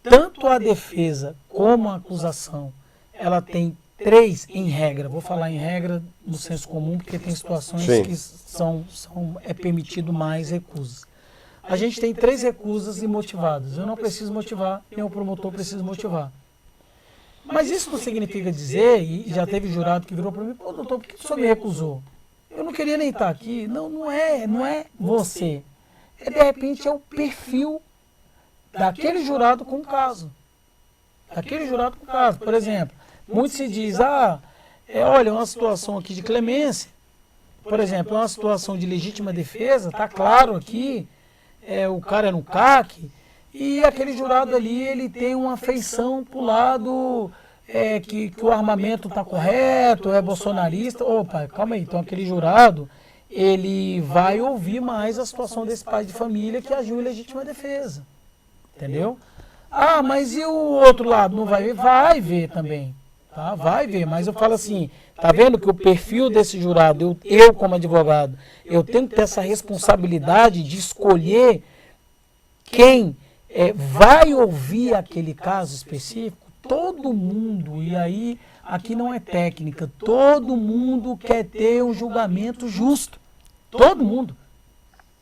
B: tanto a defesa como a acusação, ela tem 3 em regra. Vou falar em regra no senso comum, porque tem situações que é permitido mais recusas. A gente tem 3 recusas imotivadas. Eu não preciso motivar, nem o promotor precisa motivar. Mas isso não significa dizer, e já teve jurado que virou para mim, pô, doutor, por que o senhor me recusou? Eu não queria nem estar aqui. Não é você. De repente é o perfil daquele jurado com o caso. Por exemplo, muito se diz, olha, uma situação aqui de clemência, por exemplo, uma situação de legítima defesa, está claro aqui, o cara é no CAC, e aquele jurado ali, ele tem uma afeição para o lado que o armamento está correto, é bolsonarista. Opa, calma aí, então aquele jurado, ele vai ouvir mais a situação desse pai de família que agiu em legítima defesa. Entendeu? Mas e o outro lado? Não vai ver? Vai ver também. Tá? Vai ver, mas eu falo assim, tá vendo que o perfil desse jurado, eu como advogado, eu tenho que ter essa responsabilidade de escolher quem vai ouvir aquele caso específico. Todo mundo, e aí aqui não é técnica, todo mundo quer ter um julgamento justo. Todo mundo.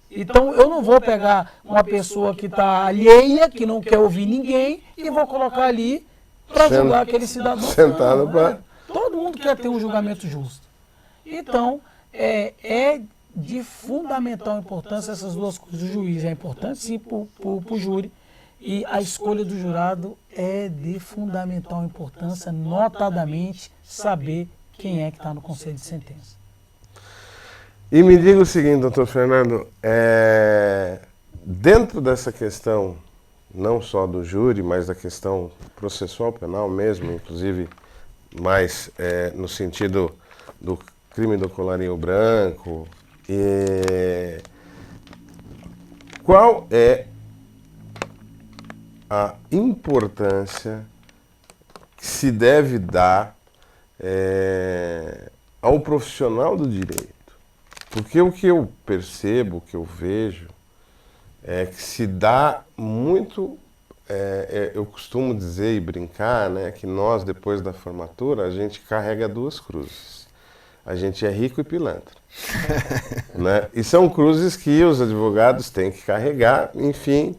B: Então eu não vou pegar uma pessoa que está alheia, que não quer ouvir ninguém, e vou colocar ali para julgar aquele cidadão.
A: Sentado para...
B: Todo mundo quer ter um julgamento justo. Então, é de fundamental importância essas duas coisas. O juiz é importante, sim, para o júri, e a escolha do jurado é de fundamental importância, notadamente, saber quem é que está no conselho de sentença.
A: E me diga o seguinte, doutor Fernando, dentro dessa questão, não só do júri, mas da questão processual penal mesmo, inclusive mais no sentido do crime do colarinho branco, qual é a importância que se deve dar ao profissional do direito? Porque o que eu percebo, o que eu vejo, é que se dá muito, eu costumo dizer e brincar, né, que nós, depois da formatura, a gente carrega 2 cruzes. A gente é rico e pilantra. Né? E são cruzes que os advogados têm que carregar, enfim,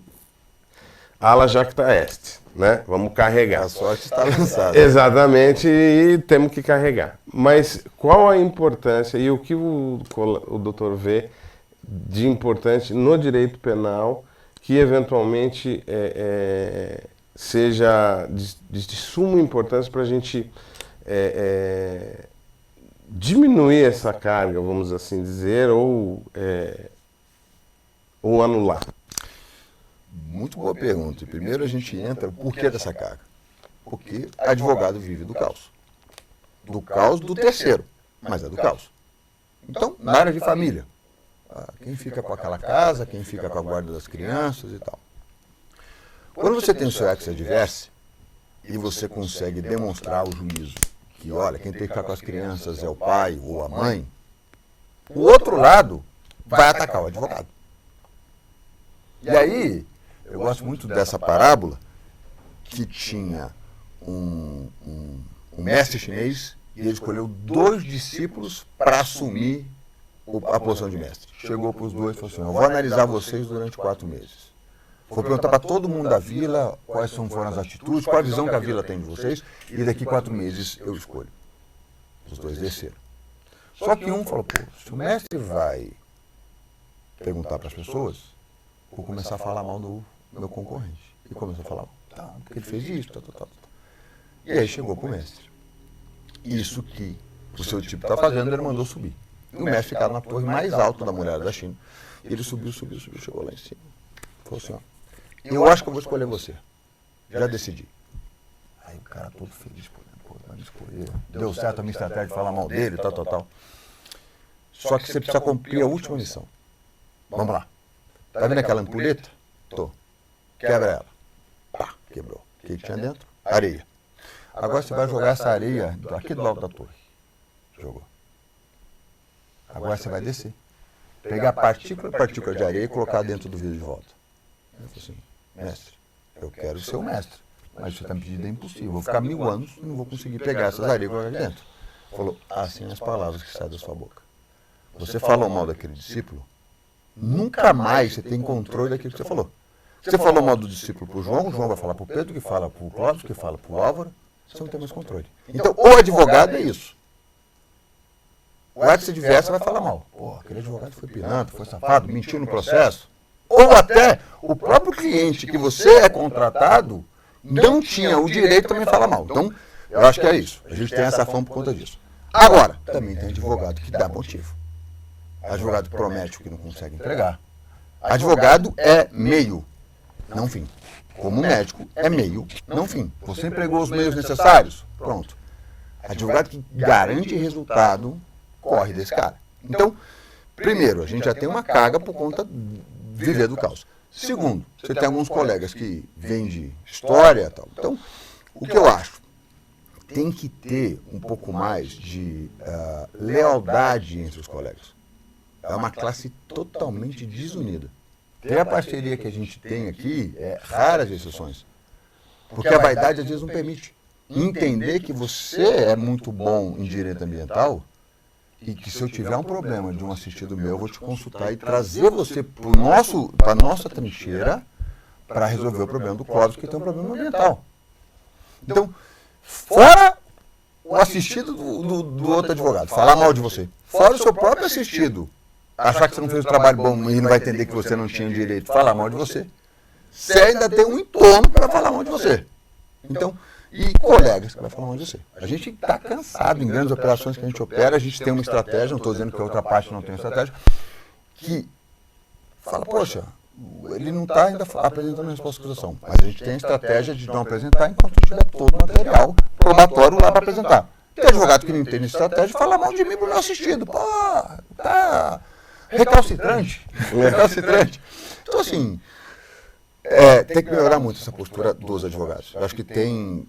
A: ala jacta est, né? Vamos carregar.
C: A sorte está lançada.
A: Exatamente, e temos que carregar. Mas qual a importância e o que o doutor vê de importante no direito penal que eventualmente seja de suma importância para a gente diminuir essa carga, vamos assim dizer, ou anular?
C: Muito boa pergunta. Primeiro a gente entra o porquê dessa carga. Porque advogado vive do caos. Do caos do terceiro, mas é do caos. Então, na área de família, quem fica com aquela casa, quem fica com a guarda das crianças e tal. Quando você tem o seu ex adverse e você consegue demonstrar ao juízo que, olha, quem tem que ficar com as crianças é o pai ou a mãe, o outro lado vai atacar o advogado. E aí, eu gosto muito dessa parábola que tinha um mestre chinês e ele escolheu 2 discípulos para assumir a posição de mestre. Chegou para os 2 e falou assim, eu vou analisar vocês durante 4 meses. Vou perguntar para todo mundo da vila quais foram as atitudes, qual a visão que a vila tem de vocês, e daqui 4 meses eu escolho. Os 2 desceram. Só que um falou, pô, se o mestre vai perguntar para as pessoas, vou começar a falar mal do meu concorrente. E começou a falar, tá, porque ele fez isso, tá. E aí chegou pro mestre. Isso que o seu tipo está fazendo, ele mandou subir. E o mestre ficava na torre mais alta da muralha da China. E ele subiu, chegou lá em cima. Falou assim, ó, eu acho que eu vou escolher você. Já decidi. Aí o cara todo feliz, pô, vai me escolher. Deu certo a minha estratégia de falar mal dele, tal. Só que você precisa cumprir a última missão. Vamos lá. Tá vendo aquela ampulheta? Tô. Quebra ela. Pá, quebrou. O que tinha dentro? Areia. Agora você vai jogar essa areia aqui do alto da torre. Jogou. Agora você vai descer. Pegar partícula de areia e colocar dentro do vidro de volta. Ele falou assim, mestre, eu quero ser o mestre, mas você está me pedindo é impossível. Vou ficar 1000 anos e não vou conseguir pegar essas areias e colocar aqui dentro. Falou, assim as palavras que saem da sua boca. Você falou mal daquele discípulo, nunca mais você tem controle daquilo que você falou. Você falou mal do discípulo para o João vai falar para o Pedro, que fala para o Cláudio, que fala para o Álvaro, você não tem mais controle. Então, o advogado é isso. O adverso vai falar mal. Pô, aquele advogado foi pilantra, foi safado, mentiu no processo. Ou até o próprio cliente que você é contratado não tinha o direito também de falar mal. Então, eu acho que é isso. A gente tem essa fama por conta disso. Agora, também tem advogado que dá motivo. Advogado que promete o que não consegue entregar. Advogado é meio, não fim. Como médico, é meio, não fim. Você empregou os meios necessários? Pronto. Advogado que garante resultado, corre desse cara. Então, primeiro, a gente já tem uma carga por conta de viver do caos. Segundo, você tem alguns colegas que vêm de história e tal. Então, o que eu acho? Tem que ter um pouco mais de lealdade entre os colegas. É uma classe totalmente desunida. Ter a parceria que a gente tem aqui é raras exceções. Porque a vaidade às vezes não permite. Entender que você é muito bom em direito ambiental e que se eu tiver um problema de um assistido meu, eu vou te consultar e trazer você para a nossa trincheira para resolver o problema do Clóvis, que tem um problema ambiental. Então, fora o assistido do outro advogado, falar mal de você. Fora o seu próprio assistido, achar que você não fez o trabalho bom e não vai entender que você não tinha o direito de falar mal de você. Você ainda tem um entorno para falar mal de você. Então, e colegas que vai falar mal de você. A gente está cansado em grandes operações que a gente opera, a gente tem uma estratégia, não estou dizendo que a outra parte não tem estratégia, que fala, poxa, ele não está ainda apresentando a resposta à acusação, mas a gente tem a estratégia de não apresentar enquanto tiver todo o material probatório lá para apresentar. Tem advogado que não entende estratégia e fala mal de mim para o meu assistido. Pô, tá recalcitrante. Então, assim, tem que melhorar muito essa postura dos advogados. Eu acho que tem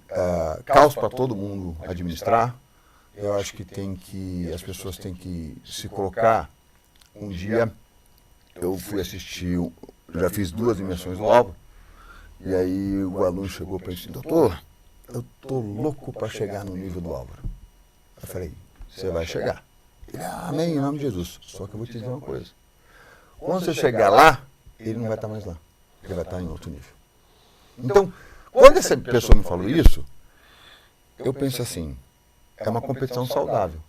C: caos para todo mundo administrar. Eu acho que as pessoas têm que se colocar. Um dia eu fui assistir, já fiz 2 imersões no Álvaro, e aí o aluno chegou para mim e disse, doutor, eu tô louco para chegar no nível do Álvaro. Eu falei, você vai chegar. Ele, amém, em nome de Jesus. Só que eu vou te dizer uma coisa. Quando você chegar lá, ele não vai estar mais lá. Ele vai estar em outro nível. Então, quando essa pessoa me falou isso, eu penso assim, é uma competição saudável.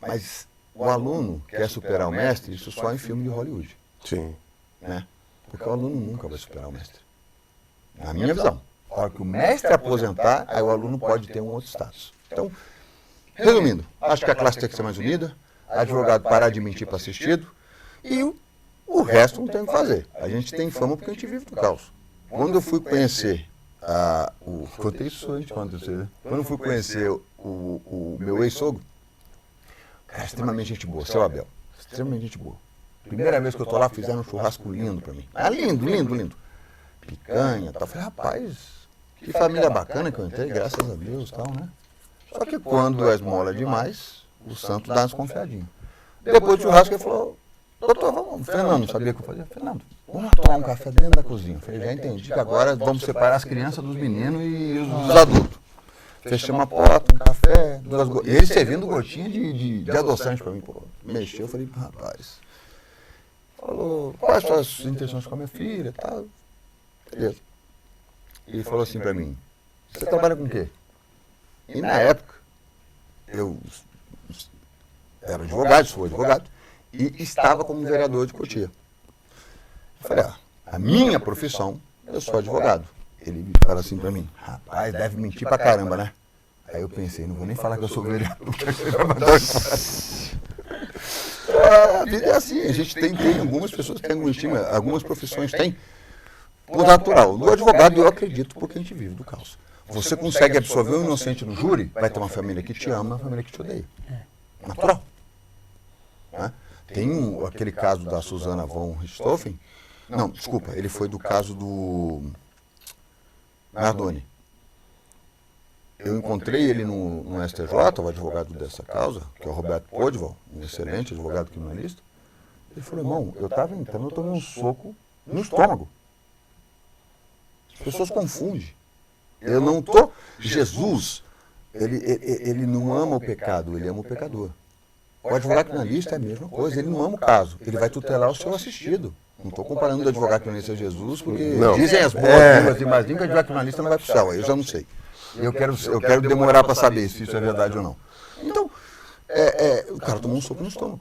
C: Mas o aluno quer superar o mestre, isso só em filme de Hollywood.
A: Sim.
C: Né? Porque o aluno nunca vai superar o mestre. Na minha visão. A hora que o mestre aposentar, aí o aluno pode ter um outro status. Então, resumindo, acho que a classe tem que ser mais unida, advogado parar de mentir para assistido, e o resto não tem o que fazer. A gente tem fama porque a gente vive do caos. Quando eu fui conhecer contei isso antes quando eu fui conhecer o meu ex-sogro, cara, extremamente gente boa, seu Abel, extremamente gente boa. Primeira vez que eu tô lá, fizeram um churrasco lindo para mim. Lindo. Picanha, tal. Falei, rapaz, que família bacana que eu entrei, graças a Deus, tal, né? Só que quando a esmola é demais, o santo dá uma desconfiadinha. Depois do churrasco ele falou, doutor, vamos, Fernando, sabia o que eu fazia? Fernando, vamos tomar um café dentro da cozinha. Eu falei, já entendi que agora vamos separar as crianças dos meninos e os adultos. Fechamos a porta, um café, ele servindo gotinha de adoçante para mim. Pô, mexeu, eu falei, rapaz, falou, quais são as suas intenções com a minha filha e tal? Beleza. Ele falou assim para mim, você trabalha com o quê? E na época, era advogado, sou advogado, e estava como vereador de Cotia. Eu falei, a minha profissão, eu sou advogado. Ele fala assim para mim, rapaz, deve mentir pra caramba, né? Aí eu pensei, não vou nem falar que eu sou vereador. A vida é assim, a gente tem algumas pessoas que têm algum estima, algumas profissões têm, por natural. No advogado eu acredito porque a gente vive do caos. Você consegue absorver um inocente no júri, vai ter uma família que te ama, uma família que te odeia. Natural. Né? Tem aquele caso da Susana von Richthofen. Não, desculpa, ele foi do caso do Nardoni. Eu encontrei ele no STJ, o advogado dessa causa, que é o Roberto Podval, um excelente advogado criminalista. Ele falou, irmão, eu estava entrando, eu tomei um soco no estômago. As pessoas confundem. Eu não estou... Jesus, ele não ama o pecado, ele ama o pecador. O advogado criminalista é a mesma coisa, ele não ama o caso, ele vai tutelar o seu assistido. Não estou comparando o advogado criminalista a Jesus, porque dizem as boas línguas e más línguas que o advogado criminalista não vai para o céu, aí eu já não sei. Eu quero demorar para saber se isso é verdade ou não. Então, o cara tomou um soco no estômago.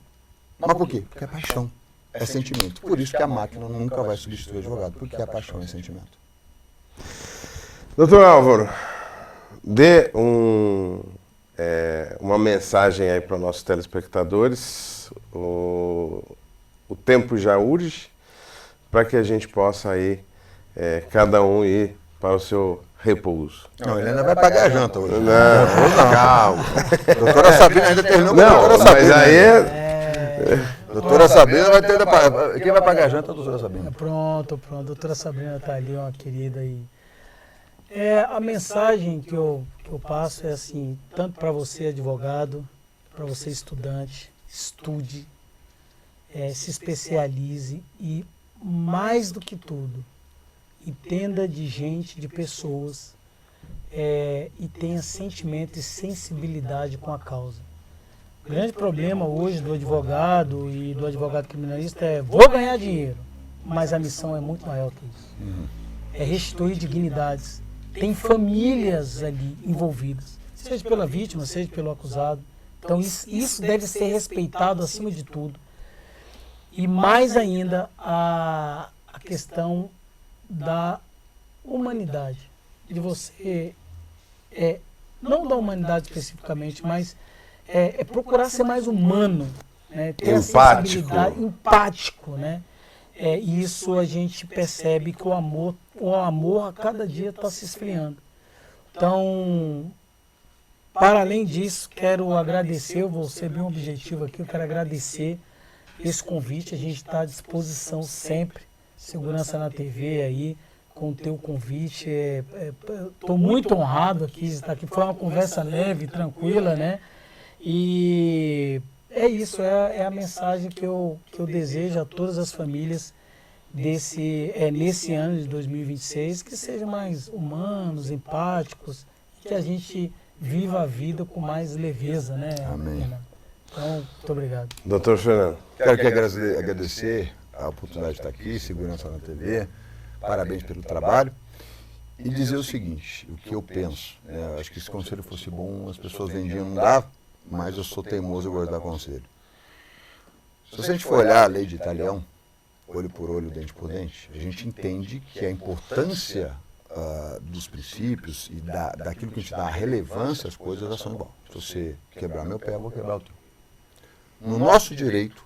C: Mas por quê? Porque é paixão, é sentimento. Por isso que a máquina nunca vai substituir o advogado, porque a paixão é sentimento.
A: Doutor Álvaro, dê uma mensagem aí para os nossos telespectadores. O tempo já urge para que a gente possa aí, cada um ir para o seu repouso.
C: Não, ele ainda vai pagar a janta hoje.
A: Não, calma.
C: Doutora Sabrina ainda terminou com a doutora Sabrina.
A: Mas aí...
C: Doutora Sabrina vai ter... Quem vai pagar a janta é a doutora Sabrina.
B: Pronto. Doutora Sabrina está ali, uma querida aí. A mensagem que eu passo é assim, tanto para você advogado, para você estudante, estude, se especialize e, mais do que tudo, entenda de gente, de pessoas, e tenha sentimento e sensibilidade com a causa. O grande problema hoje do advogado e do advogado criminalista é: vou ganhar dinheiro, mas a missão é muito maior que isso. É restituir dignidades. Tem famílias ali envolvidas, seja pela vítima, seja pelo acusado. Então isso deve ser respeitado acima de tudo. E mais ainda a questão da humanidade, de você, não da humanidade especificamente, mas procurar ser mais humano, né? Ter
A: empático.
B: A sensibilidade, empático, né? E isso a gente percebe que o amor a cada dia está se esfriando. Então, para além disso, quero agradecer, eu vou ser bem objetivo aqui, eu quero agradecer esse convite, a gente está à disposição sempre, Segurança na TV aí, com o teu convite. Estou muito honrado aqui de estar aqui, foi uma conversa leve, tranquila, né? E é isso, é a mensagem que eu desejo a todas as famílias nesse ano de 2026, que sejam mais humanos, empáticos, que a gente viva a vida com mais leveza, né?
C: Amém.
B: Então, muito obrigado.
A: Doutor Fernando.
C: Quero que agradecer a oportunidade de estar aqui, Segurança na TV, parabéns pelo trabalho, e dizer o seguinte, o que eu penso, né? Acho que se o conselho fosse bom, as pessoas vendiam, não dá, mas eu sou teimoso e gosto de dar conselho. Se a gente for olhar a lei de Italião, olho por olho, dente por dente, a gente entende que a importância dos princípios e daquilo que a gente dá a relevância às coisas, elas são igual. Se você quebrar meu pé, eu vou quebrar o teu. No nosso direito,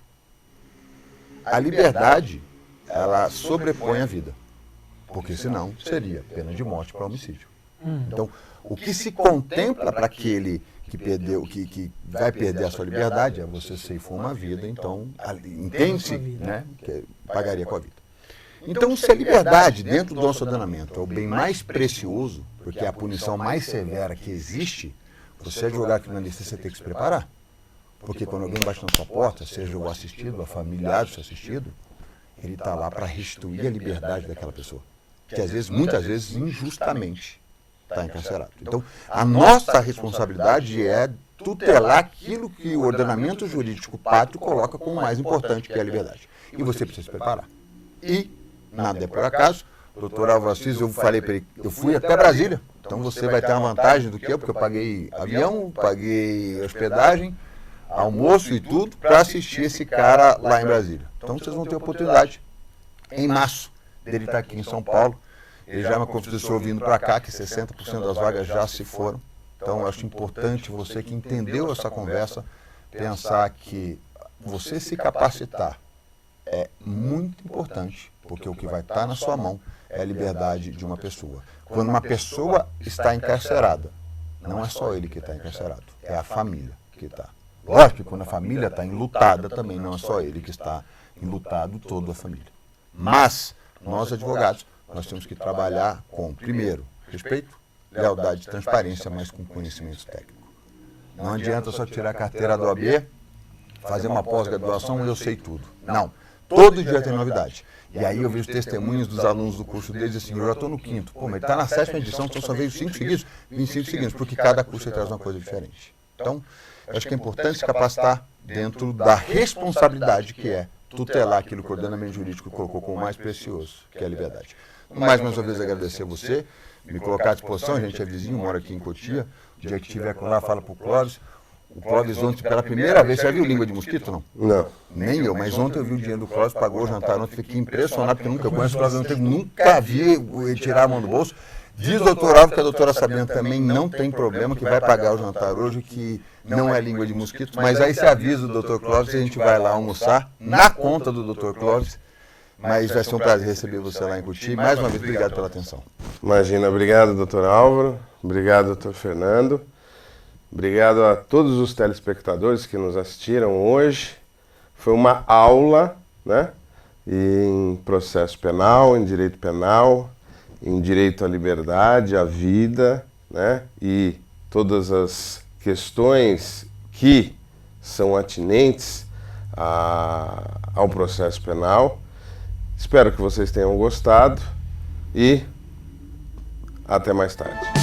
C: a liberdade, ela sobrepõe a vida, porque senão seria pena de morte para homicídio. Então, o que se contempla para aquele que perdeu, que vai perder a sua liberdade, é você ceifar uma vida, então, entende-se, né, que pagaria com a vida. Então, se a liberdade dentro do nosso ordenamento é o bem mais precioso, porque é a punição mais severa que existe, você advogado criminalista, você tem que se preparar. Porque quando alguém bate na sua porta, seja o assistido, a familiar do seu assistido, ele está lá para restituir a liberdade daquela pessoa, que às vezes, muitas vezes, injustamente está encarcerado. Então, a nossa responsabilidade é tutelar aquilo que o ordenamento jurídico pátrio coloca como mais importante, que é a liberdade. E você precisa se preparar. E, nada é por acaso, doutor Álvaro Assis, eu falei para ele, eu fui até Brasília, então você vai ter uma vantagem do que eu, porque eu paguei avião, paguei hospedagem, almoço e tudo, para assistir esse cara lá em Brasília. Então vocês vão ter oportunidade, em março, dele estar aqui em São Paulo. Ele já me confidenciou vindo para cá, que 60% das vagas já se foram. Então eu acho importante você que entendeu essa conversa, pensar que você se capacitar é muito importante, porque o que vai estar na sua mão é a liberdade de uma pessoa. Quando uma pessoa está encarcerada, não é só ele que está encarcerado, é a família que está. Lógico que quando a família está enlutada, também não é só ele que está enlutado, toda a família. Mas, nós advogados, nós temos que trabalhar com, primeiro, respeito, lealdade e transparência, mas com conhecimento técnico. Não adianta só tirar a carteira do OAB, fazer uma pós-graduação e eu sei tudo. Não. Todo dia tem novidade. E aí eu vejo testemunhos dos alunos do curso deles assim, eu já estou no quinto. Pô, mas ele está na 7ª edição, então só veio 5 seguidos, 25 seguidos, porque cada curso traz uma coisa diferente. Então, eu acho que é importante se capacitar dentro da responsabilidade que é tutelar aquilo que o ordenamento jurídico colocou como mais precioso, que é a liberdade. Mais uma vez agradecer a você, me colocar à disposição, a gente é vizinho, mora aqui em Cotia, o dia que estiver com lá, fala para o Clóvis. O Clóvis ontem, pela primeira vez, você já viu língua de mosquito, não?
A: Não.
C: Nem eu, mas ontem eu vi o dinheiro do Clóvis, pagou o jantar ontem, fiquei impressionado, porque eu nunca conheço o Clóvis, nunca vi ele tirar a mão do bolso. Diz o doutor Alves que a doutora Sabrina também não tem problema, que vai pagar o jantar hoje, que não é língua de mosquito, mas aí você avisa o doutor Clóvis e a gente vai lá almoçar na conta do doutor Clóvis. Mas vai ser um prazer receber você lá em Cotia. Mais uma vez, obrigado pela atenção.
A: Imagina, obrigado, doutor Álvaro, obrigado, doutor Fernando, obrigado a todos os telespectadores que nos assistiram hoje. Foi uma aula, né, em processo penal, em direito penal, em direito à liberdade, à vida, né, e todas as questões que são atinentes ao processo penal. Espero que vocês tenham gostado e até mais tarde.